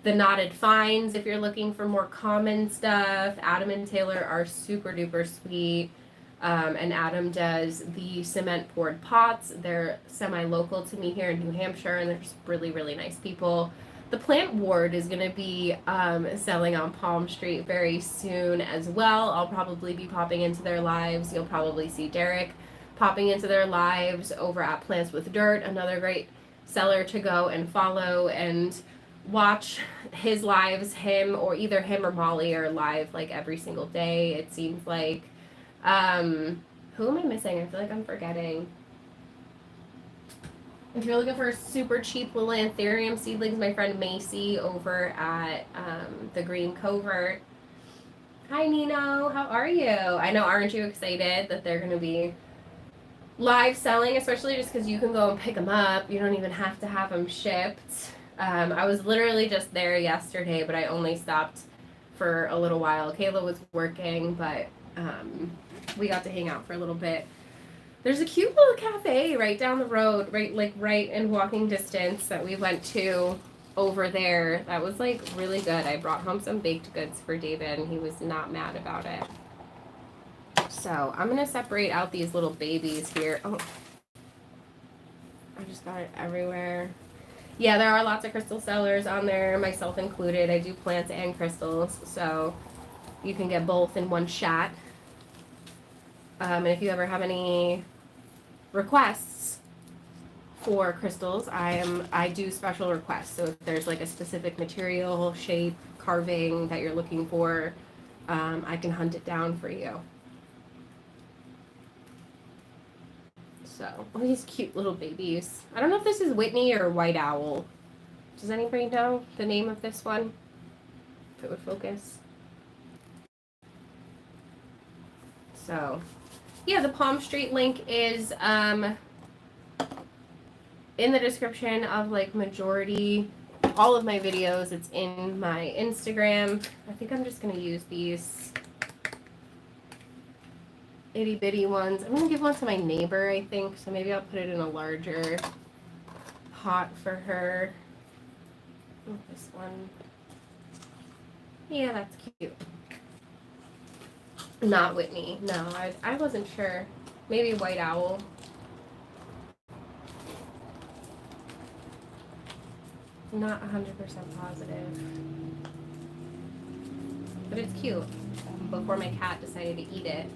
The Knotted Finds, if you're looking for more common stuff. Adam and Taylor are super duper sweet. And Adam does the cement poured pots. They're semi-local to me here in New Hampshire, and they're just really, really nice people. The Plant Ward is going to be selling on Palm Street very soon as well. I'll probably be popping into their lives. You'll probably see Derek popping into their lives over at Plants with Dirt, another great seller to go and follow and watch his lives. Him or Molly are live like every single day, it seems like. Who am I missing? I feel like I'm forgetting. If you're looking for super cheap little Anthurium seedlings, my friend Macy over at the Green Covert. Hi Nino, how are you? I know, aren't you excited that they're going to be live selling, especially just because you can go and pick them up. You don't even have to have them shipped. I was literally just there yesterday, but I only stopped for a little while. Kayla was working, but we got to hang out for a little bit. There's a cute little cafe right down the road, right in walking distance that we went to over there. That was like really good. I brought home some baked goods for David and he was not mad about it. So I'm gonna separate out these little babies here. Oh, I just got it everywhere. Yeah, there are lots of crystal sellers on there, myself included. I do plants and crystals, so you can get both in one shot. And if you ever have any requests for crystals, I do special requests. So if there's like a specific material, shape, carving that you're looking for, I can hunt it down for you. So, all these cute little babies. I don't know if this is Whitney or White Owl. Does anybody know the name of this one? If it would focus. So yeah, the Palm Street link is in the description of like majority all of my videos. It's in my Instagram. I think I'm just gonna use these itty bitty ones. I'm gonna give one to my neighbor, I think, so maybe I'll put it in a larger pot for her. Oh, this one. Yeah, that's cute. Not Whitney. No, I wasn't sure. Maybe White Owl. Not 100% positive. But it's cute. Before my cat decided to eat it.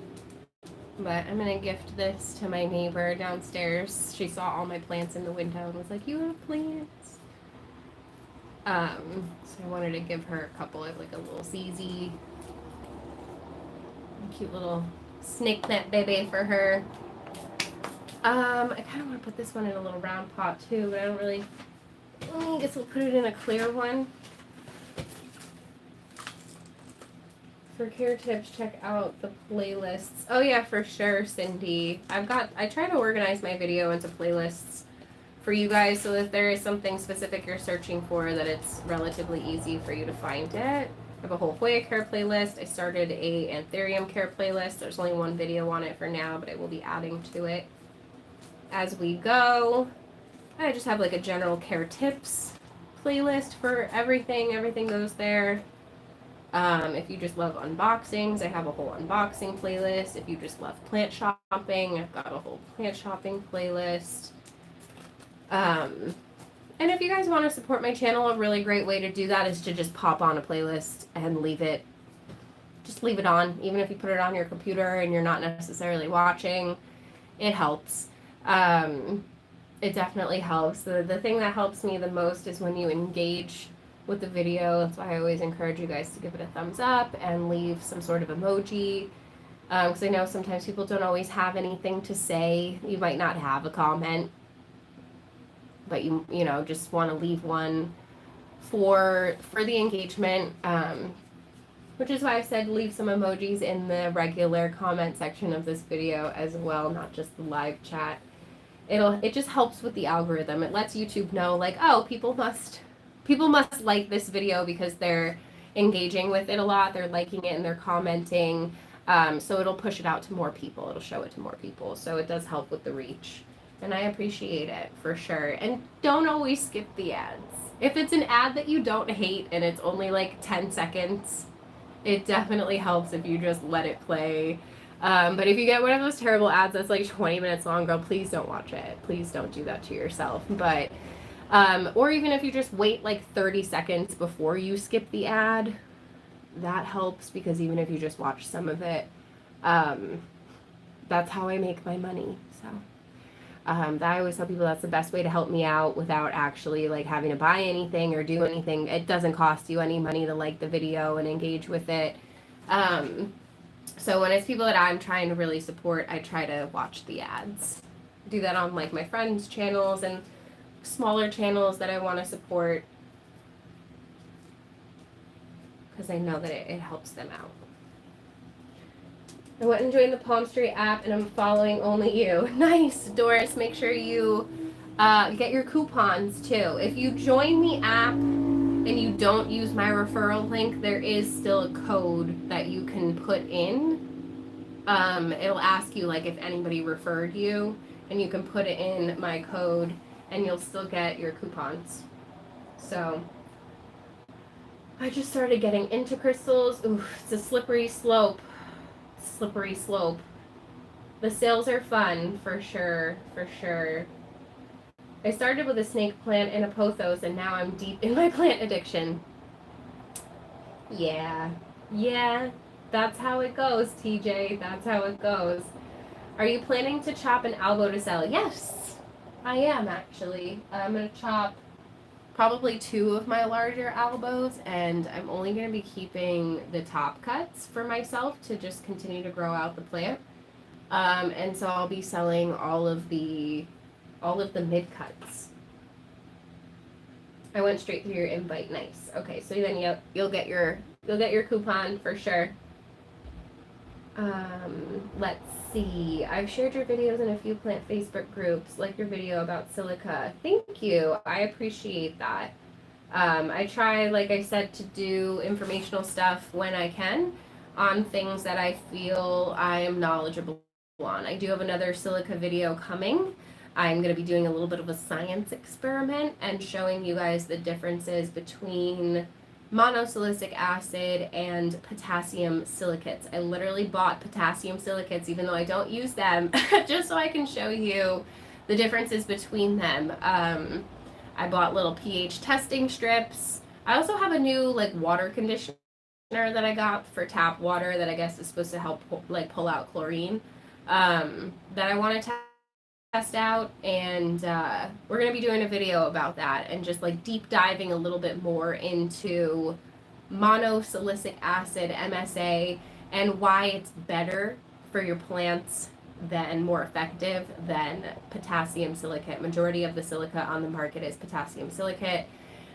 But I'm going to gift this to my neighbor downstairs. She saw all my plants in the window and was like, you have plants? So I wanted to give her a couple of like a little ZZ. Cute little snake plant baby for her. I kind of want to put this one in a little round pot too, but I don't really. I guess we'll put it in a clear one. For care tips, check out the playlists. Oh yeah, for sure, Cindy. I try to organize my video into playlists for you guys so that there is something specific you're searching for, that it's relatively easy for you to find it. I have a whole Hoya care playlist. I started a Anthurium care playlist. There's only one video on it for now, but I will be adding to it as we go. I just have like a general care tips playlist for everything. Everything goes there. If you just love unboxings, I have a whole unboxing playlist. If you just love plant shopping, I've got a whole plant shopping playlist. And if you guys want to support my channel, a really great way to do that is to just pop on a playlist and leave it on. Even if you put it on your computer and you're not necessarily watching, it helps. It definitely helps. The thing that helps me the most is when you engage with the video. That's why I always encourage you guys to give it a thumbs up and leave some sort of emoji. Because I know sometimes people don't always have anything to say. You might not have a comment, but you know just want to leave one for the engagement, which is why I said leave some emojis in the regular comment section of this video as well, not just the live chat. It just helps with the algorithm. It lets YouTube know, like, oh, people must like this video because they're engaging with it a lot, they're liking it and they're commenting, so it'll push it out to more people, it'll show it to more people, so it does help with the reach. And I appreciate it, for sure. And don't always skip the ads. If it's an ad that you don't hate and it's only like 10 seconds, it definitely helps if you just let it play. But if you get one of those terrible ads that's like 20 minutes long, girl, please don't watch it. Please don't do that to yourself. But, or even if you just wait like 30 seconds before you skip the ad, that helps, because even if you just watch some of it, that's how I make my money, so. I always tell people that's the best way to help me out without actually like having to buy anything or do anything. It doesn't cost you any money to like the video and engage with it. So when it's people that I'm trying to really support, I try to watch the ads. Do that on like my friends' channels and smaller channels that I want to support, because I know that it helps them out. I went and joined the Palm Street app and I'm following only you. Nice, Doris. Make sure you get your coupons too. If you join the app and you don't use my referral link, there is still a code that you can put in. It'll ask you like if anybody referred you, and you can put it in my code and you'll still get your coupons. So I just started getting into crystals. Ooh, it's a slippery slope. The sales are fun, for sure, for sure. I started with a snake plant and a pothos, and now I'm deep in my plant addiction. Yeah, that's how it goes, TJ. That's how it goes. Are you planning to chop an elbow to sell? Yes, I am actually. I'm going to chop probably 2 of my larger elbows, and I'm only going to be keeping the top cuts for myself to just continue to grow out the plant. And so I'll be selling all of the mid cuts. I went straight through your invite. Nice. Okay, so then you'll get your coupon for sure. Let's see. I've shared your videos in a few plant Facebook groups, like your video about silica. Thank you. I appreciate that. I try, like I said, to do informational stuff when I can on things that I feel I am knowledgeable on. I do have another silica video coming. I'm going to be doing a little bit of a science experiment and showing you guys the differences between monosilicic acid and potassium silicates. I literally bought potassium silicates, even though I don't use them, just so I can show you the differences between them. I bought little pH testing strips. I also have a new like water conditioner that I got for tap water that I guess is supposed to help pull out chlorine, that I want to test out, and we're going to be doing a video about that and just like deep diving a little bit more into monosilicic acid, MSA, and why it's better for your plants than more effective than potassium silicate. Majority of the silica on the market is potassium silicate.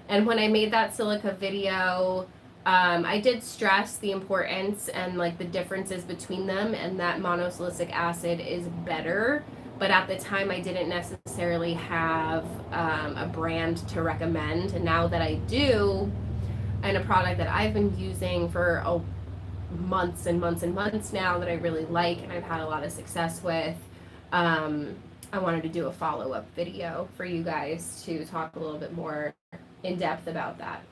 And when I made that silica video, I did stress the importance and like the differences between them, and that monosilicic acid is better. But at the time, I didn't necessarily have a brand to recommend. And now that I do, and a product that I've been using for months and months and months now that I really like and I've had a lot of success with, I wanted to do a follow-up video for you guys to talk a little bit more in depth about that.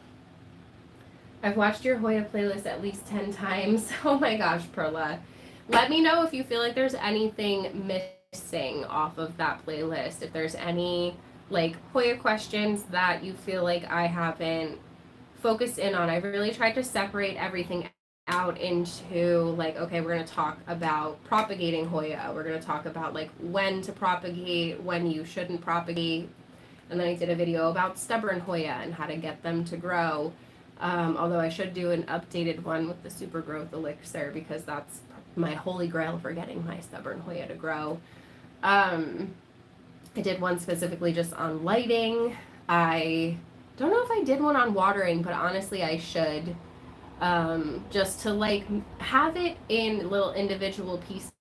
I've watched your Hoya playlist at least 10 times. Oh my gosh, Perla. Let me know if you feel like there's anything missing off of that playlist. If there's any like Hoya questions that you feel like I haven't focused in on. I've really tried to separate everything out into like, okay, we're going to talk about propagating Hoya. We're going to talk about like when to propagate, when you shouldn't propagate. And then I did a video about stubborn Hoya and how to get them to grow. Although I should do an updated one with the super growth elixir, because that's my holy grail for getting my stubborn Hoya to grow. I did one specifically just on lighting. I don't know if I did one on watering, but honestly I should. Just to like have it in little individual pieces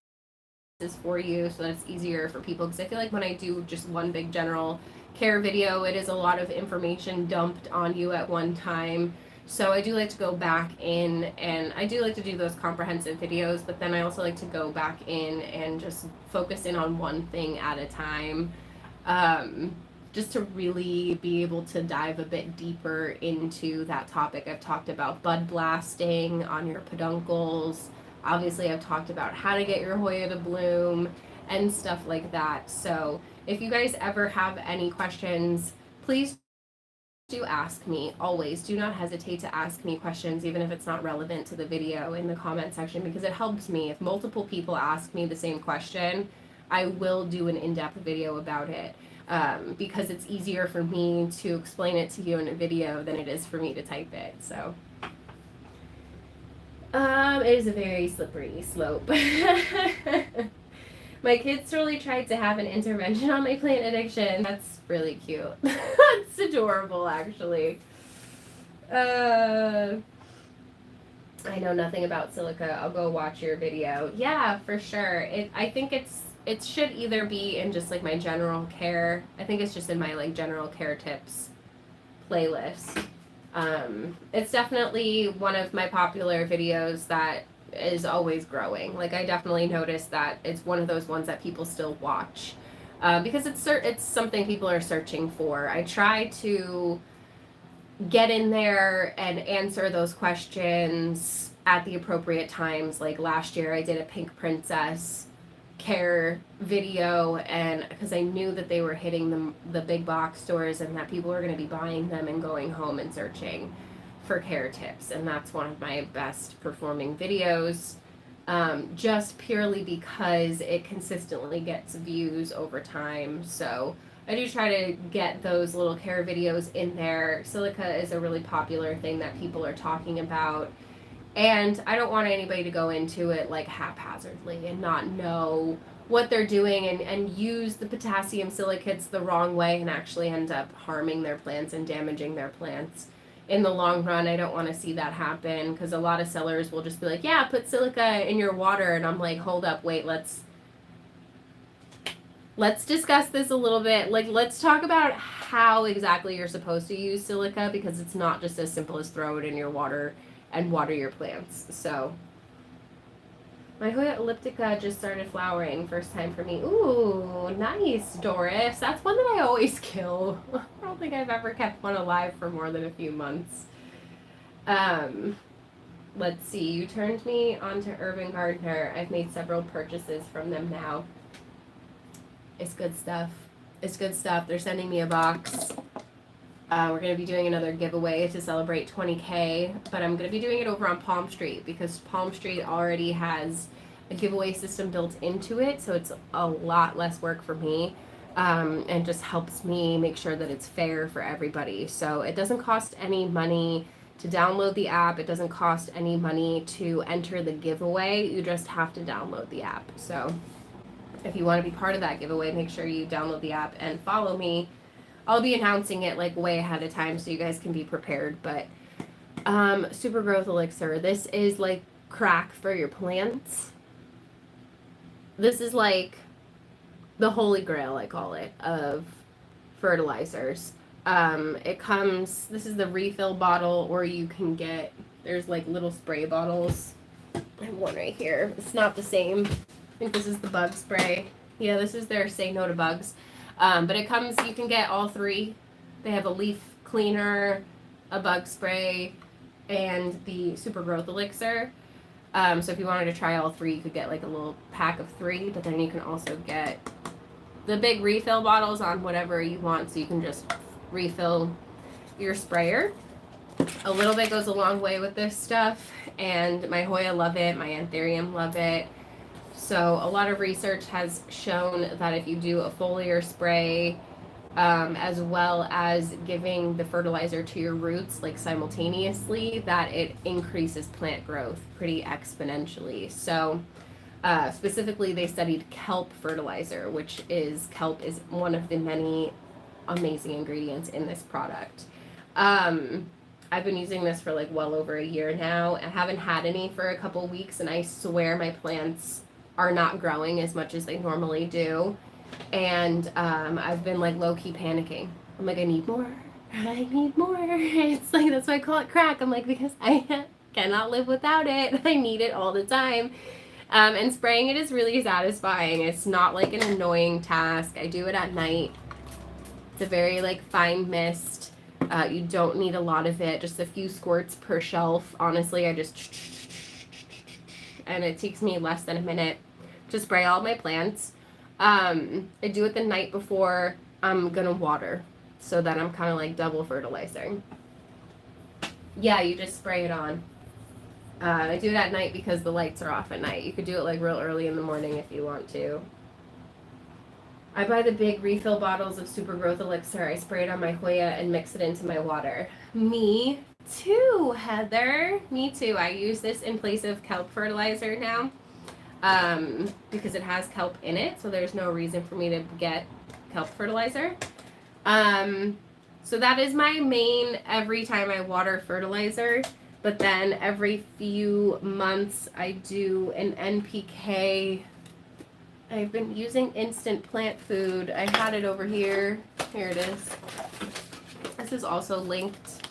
for you so that it's easier for people, because I feel like when I do just one big general care video, it is a lot of information dumped on you at one time. So I do like to go back in, and I do like to do those comprehensive videos, but then I also like to go back in and just focus in on one thing at a time, just to really be able to dive a bit deeper into that topic. I've talked about bud blasting on your peduncles. Obviously, I've talked about how to get your Hoya to bloom and stuff like that. So if you guys ever have any questions, please do ask me. Always do not hesitate to ask me questions, even if it's not relevant to the video, in the comment section, because it helps me. If multiple people ask me the same question, I will do an in-depth video about it, because it's easier for me to explain it to you in a video than it is for me to type it. So it is a very slippery slope. My kids really tried to have an intervention on my plant addiction. That's really cute. That's adorable, actually. I know nothing about silica. I'll go watch your video. Yeah, for sure. I think it should either be in just like my general care. I think it's just in my like general care tips playlist. It's definitely one of my popular videos that is always growing. Like, I definitely noticed that it's one of those ones that people still watch, because it's something people are searching for. I try to get in there and answer those questions at the appropriate times. Like last year I did a pink princess care video, and because I knew that they were hitting the big box stores and that people were going to be buying them and going home and searching for care tips, and that's one of my best performing videos, just purely because it consistently gets views over time. So I do try to get those little care videos in there. Silica is a really popular thing that people are talking about, and I don't want anybody to go into it like haphazardly and not know what they're doing and use the potassium silicates the wrong way and actually end up harming their plants and damaging their plants. in the long run, I don't want to see that happen, because a lot of sellers will just be like, yeah, put silica in your water. And I'm like, hold up, wait, let's discuss this a little bit. Like, let's talk about how exactly you're supposed to use silica, because it's not just as simple as throw it in your water and water your plants. So my Hoya elliptica just started flowering, first time for me. Ooh, nice, Doris. That's one that I always kill. I don't think I've ever kept one alive for more than a few months. Let's see. You turned me onto Urban Gardener. I've made several purchases from them now. It's good stuff. It's good stuff. They're sending me a box. We're going to be doing another giveaway to celebrate 20K, but I'm going to be doing it over on Palm Street, because Palm Street already has a giveaway system built into it, so it's a lot less work for me, and just helps me make sure that it's fair for everybody. So it doesn't cost any money to download the app. It doesn't cost any money to enter the giveaway. You just have to download the app. So if you want to be part of that giveaway, make sure you download the app and follow me. I'll be announcing it like way ahead of time so you guys can be prepared. But Super Growth Elixir, this is like crack for your plants. This is like the holy grail, I call it, of fertilizers. It comes, this is the refill bottle, or you can get, there's like little spray bottles. I have one right here. It's not the same. I think this is the bug spray. Yeah, this is their Say No to Bugs. But it comes, you can get all three. They have a leaf cleaner, a bug spray, and the Super Growth Elixir. So if you wanted to try all three, you could get like a little pack of 3, but then you can also get the big refill bottles on whatever you want, so you can just refill your sprayer. A little bit goes a long way with this stuff, and my Hoya love it, my Anthurium love it. So a lot of research has shown that if you do a foliar spray, as well as giving the fertilizer to your roots like simultaneously, that it increases plant growth pretty exponentially. So specifically they studied kelp fertilizer, which is, kelp is one of the many amazing ingredients in this product. I've been using this for like well over a year now. I haven't had any for a couple weeks, and I swear my plants are not growing as much as they normally do. And I've been like low-key panicking. I'm like, I need more. I need more. It's like, that's why I call it crack. I'm like, because I cannot live without it. I need it all the time. And spraying it is really satisfying. It's not like an annoying task. I do it at night. It's a very like fine mist. You don't need a lot of it, just a few squirts per shelf. Honestly, I just, and it takes me less than a minute to spray all my plants. I do it the night before I'm gonna water, so that I'm kind of like double fertilizing. Yeah, you just spray it on. I do it at night because the lights are off at night. You could do it like real early in the morning if you want to. I buy the big refill bottles of Super Growth Elixir. I spray it on my Hoya and mix it into my water. Me too, Heather. Me too. I use this in place of kelp fertilizer now, because it has kelp in it, so there's no reason for me to get kelp fertilizer. So that is my main every time I water fertilizer. But then every few months I do an NPK. I've been using instant plant food. I had it over here. Here it is. This is also linked.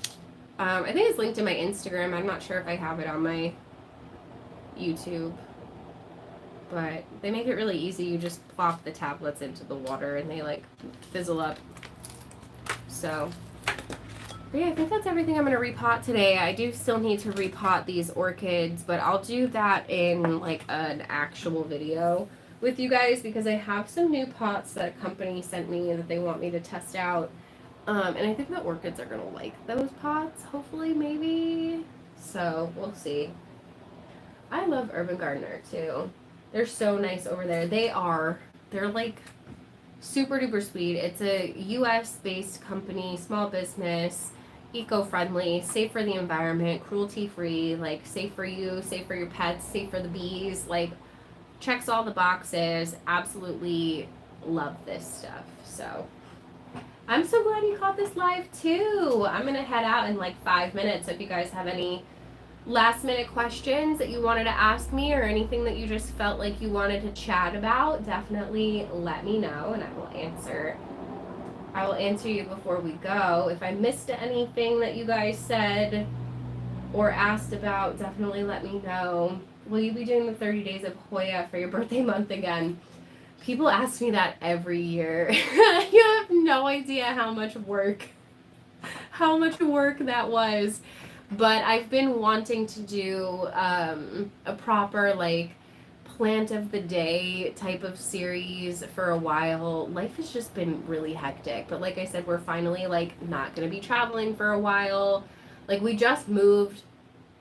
I think it's linked to my Instagram. I'm not sure if I have it on my YouTube. But they make it really easy. You just plop the tablets into the water and they like fizzle up. So, but yeah, I think that's everything I'm going to repot today. I do still need to repot these orchids, but I'll do that in like an actual video with you guys, because I have some new pots that a company sent me that they want me to test out. And I think the orchids are going to like those pots, hopefully, maybe. So, we'll see. I love Urban Gardener, too. They're so nice over there. They're like super duper sweet. It's a US-based company, small business, eco-friendly, safe for the environment, cruelty-free, like safe for you, safe for your pets, safe for the bees, like checks all the boxes. Absolutely love this stuff. So I'm so glad you caught this live too. I'm gonna head out in like 5 minutes. If you guys have any last minute questions that you wanted to ask me or anything that you just felt like you wanted to chat about, definitely let me know and I will answer. I will answer you before we go. If I missed anything that you guys said or asked about, definitely let me know. Will you be doing the 30 days of Hoya for your birthday month again? People ask me that every year. You have no idea how much work that was. But I've been wanting to do a proper like plant of the day type of series for a while. Life has just been really hectic. But like I said, we're finally like not gonna be traveling for a while. Like we just moved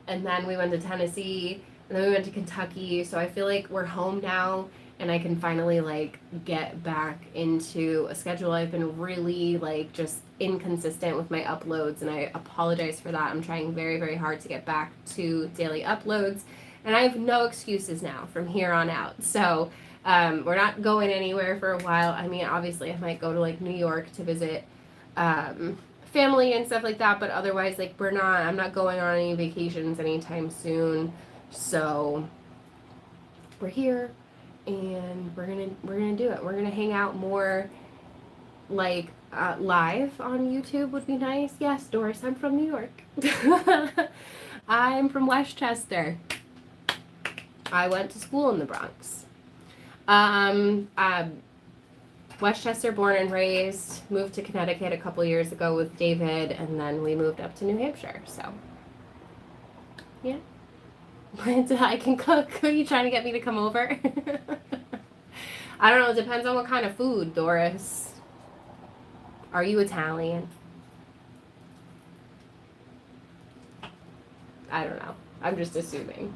and then we went to Tennessee and then we went to Kentucky. So I feel like we're home now and I can finally like get back into a schedule. I've been really like just inconsistent with my uploads and I apologize for that. I'm trying very, very hard to get back to daily uploads and I have no excuses now from here on out. So we're not going anywhere for a while. I mean, obviously I might go to like New York to visit family and stuff like that, but otherwise like I'm not going on any vacations anytime soon. So we're here and we're gonna do it. We're gonna hang out more like live on YouTube would be nice. Yes, Doris, I'm from New York. I'm from Westchester. I went to school in the Bronx. Westchester, born and raised, moved to Connecticut a couple years ago with David, and then we moved up to New Hampshire. So, yeah. I can cook. Are you trying to get me to come over? I don't know. It depends on what kind of food, Doris. Are you Italian? I don't know. I'm just assuming.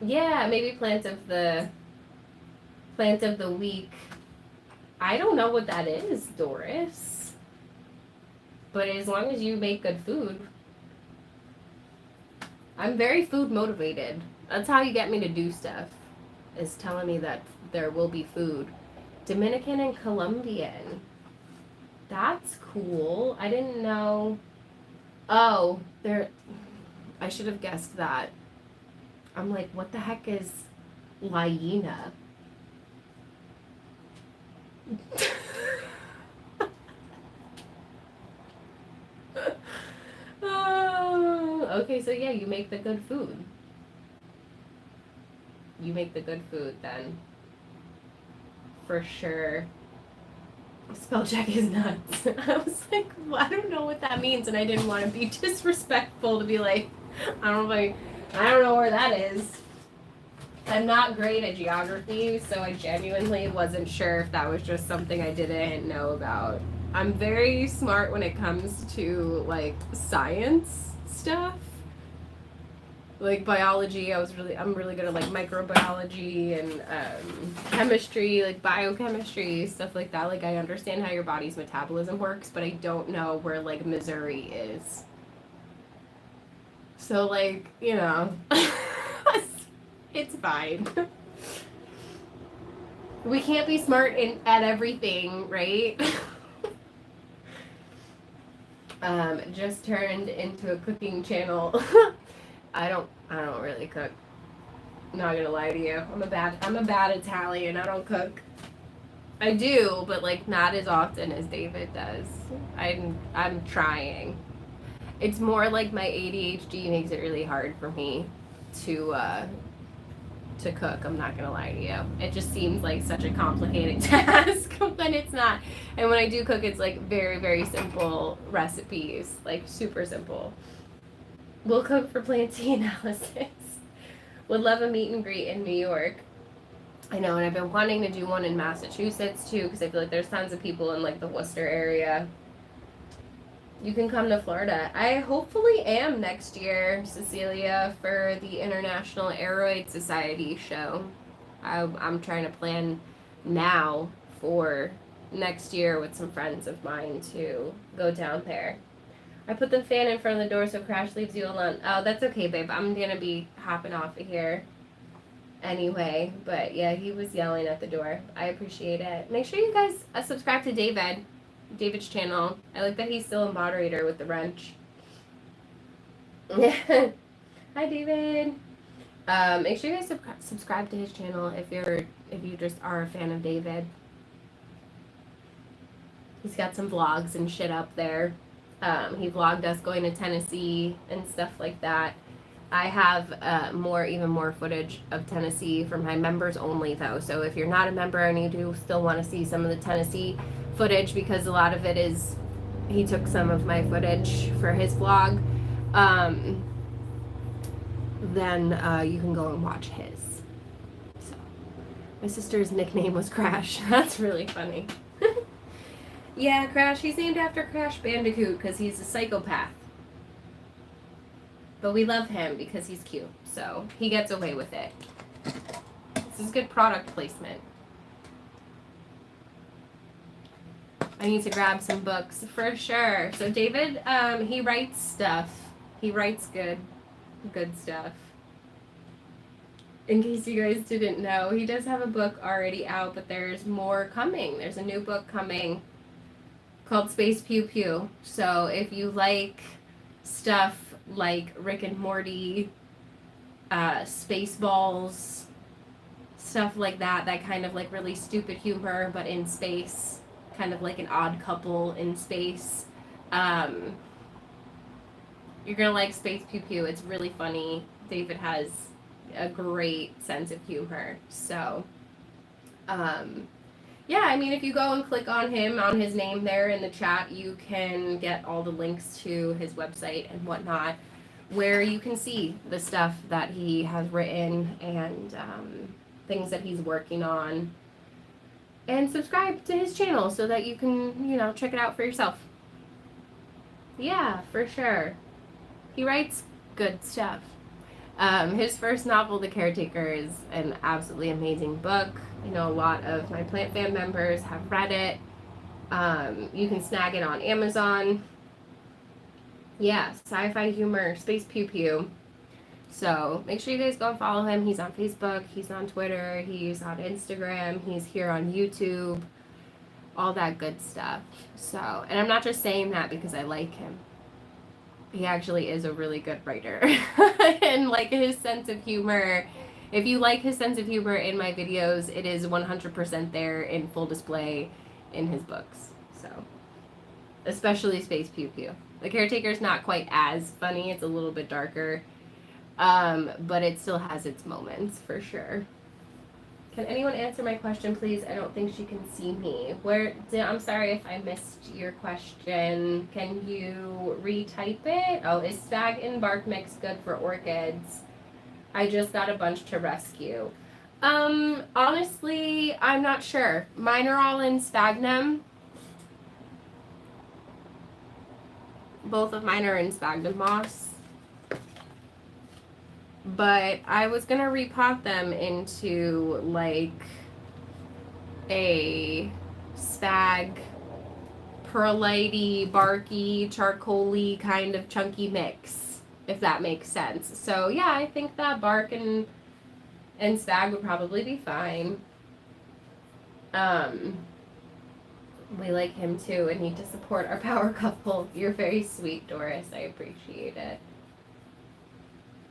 Yeah, maybe plant of the week. I don't know what that is, Doris. But as long as you make good food. I'm very food motivated. That's how you get me to do stuff. Is telling me that there will be food. Dominican and Colombian. That's cool. I didn't know. Oh, I should have guessed that. I'm like, what the heck is Lyena? Oh, okay, so yeah, you make the good food. You make the good food then. For sure. Spell check is nuts. I was like, well, I don't know what that means, and I didn't want to be disrespectful to be like, I don't know where that is. I'm not great at geography, so I genuinely wasn't sure if that was just something I didn't know about. I'm very smart when it comes to like science stuff. Like biology, I'm really good at like microbiology and chemistry, like biochemistry, stuff like that. Like I understand how your body's metabolism works, but I don't know where like Missouri is. So like, you know, it's fine. We can't be smart at everything, right? Just turned into a cooking channel. I don't really cook. Not gonna lie to you. I'm a bad Italian. I don't cook. I do, but like not as often as David does. I'm trying. It's more like my ADHD makes it really hard for me to cook. I'm not gonna lie to you. It just seems like such a complicated task when it's not. And when I do cook, it's like very, very simple recipes, like super simple. We'll cook for Planty analysis. Would love a meet and greet in New York. I know, and I've been wanting to do one in Massachusetts too, because I feel like there's tons of people in like the Worcester area. You can come to Florida. I hopefully am next year, Cecilia, for the International Aeroid Society show. I'm trying to plan now for next year with some friends of mine to go down there. I put the fan in front of the door so Crash leaves you alone. Oh, that's okay, babe. I'm gonna be hopping off of here. Anyway, but yeah, he was yelling at the door. I appreciate it. Make sure you guys subscribe to David's channel. I like that he's still a moderator with the wrench. Hi, David. Make sure you guys subscribe to his channel if you just are a fan of David. He's got some vlogs and shit up there. He vlogged us going to Tennessee and stuff like that. I have even more footage of Tennessee for my members only though. So if you're not a member and you do still want to see some of the Tennessee footage, because a lot of it is, he took some of my footage for his vlog, then you can go and watch his. So my sister's nickname was Crash. That's really funny. Yeah, Crash. He's named after Crash Bandicoot because he's a psychopath. But we love him because he's cute, so he gets away with it. This is good product placement. I need to grab some books for sure. So David, he writes stuff. He writes good stuff. In case you guys didn't know, he does have a book already out, but there's more coming. There's a new book coming called Space Pew Pew. So if you like stuff like Rick and Morty, Spaceballs, stuff like that kind of like really stupid humor but in space, kind of like an Odd Couple in space, you're gonna like Space Pew Pew. It's really funny. David has a great sense of humor. So yeah, I mean, if you go and click on him, on his name there in the chat, you can get all the links to his website and whatnot, where you can see the stuff that he has written and things that he's working on. And subscribe to his channel so that you can, check it out for yourself. Yeah, for sure. He writes good stuff. His first novel, The Caretaker, is an absolutely amazing book. A lot of my Plant Fan members have read it. You can snag it on Amazon. Yeah, sci-fi humor, Space Pew Pew. So make sure you guys go and follow him. He's on Facebook, he's on Twitter, he's on Instagram, he's here on YouTube, all that good stuff. So, and I'm not just saying that because I like him. He actually is a really good writer. And like his sense of humor, if you like his sense of humor in my videos, it is 100% there in full display in his books. So, especially Space Pew Pew. The Caretaker's not quite as funny, it's a little bit darker, but it still has its moments for sure. Can anyone answer my question, please? I don't think she can see me. I'm sorry if I missed your question. Can you retype it? Oh, is spag and bark mix good for orchids? I just got a bunch to rescue. Honestly, I'm not sure. Mine are all in sphagnum. Both of mine are in sphagnum moss. But I was gonna repot them into like a spag, perlite-y, barky, charcoal-y kind of chunky mix, if that makes sense. So yeah, I think that bark and spag would probably be fine. We like him too and need to support our power couple. You're very sweet, Doris. I appreciate it.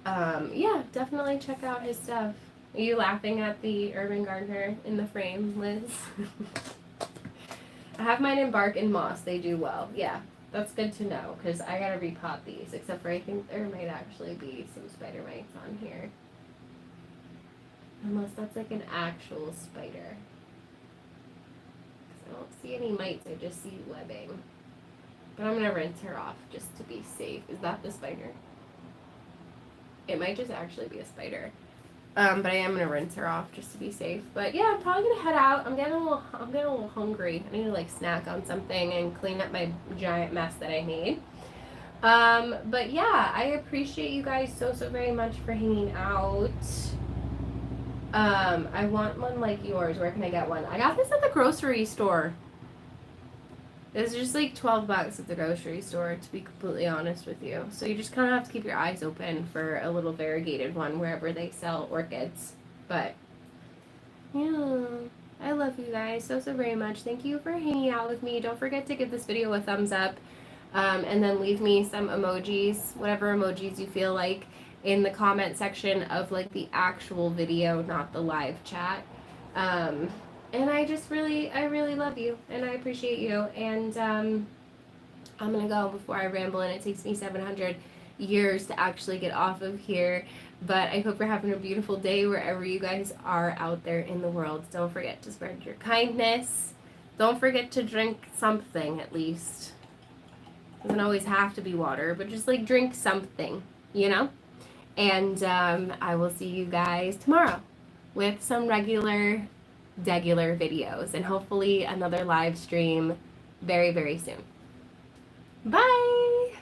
Yeah, definitely check out his stuff. Are you laughing at the urban gardener in the frame, Liz? I have mine in bark and moss. They do well. Yeah, that's good to know because I gotta repot these. Except for I think there might actually be some spider mites on here. Unless that's like an actual spider. I don't see any mites. I just see webbing. But I'm gonna rinse her off just to be safe. Is that the spider? It might just actually be a spider. But I am gonna rinse her off just to be safe. But yeah, I'm probably gonna head out. I'm getting a little hungry. I need to like snack on something and clean up my giant mess that I made. But yeah, I appreciate you guys so very much for hanging out. I want one like yours. Where can I get one? I got this at the grocery store. It's just like $12 at the grocery store, to be completely honest with you. So you just kind of have to keep your eyes open for a little variegated one wherever they sell orchids. But yeah, I love you guys so, so very much. Thank you for hanging out with me. Don't forget to give this video a thumbs up, and then leave me some emojis, whatever emojis you feel like, in the comment section of like the actual video, not the live chat. Um, and I really love you, and I appreciate you. And I'm gonna go before I ramble, and it takes me 700 years to actually get off of here. But I hope you're having a beautiful day wherever you guys are out there in the world. Don't forget to spread your kindness. Don't forget to drink something at least. Doesn't always have to be water, but just like drink something, you know? And I will see you guys tomorrow with some regular, videos, and hopefully another live stream very, very soon. Bye!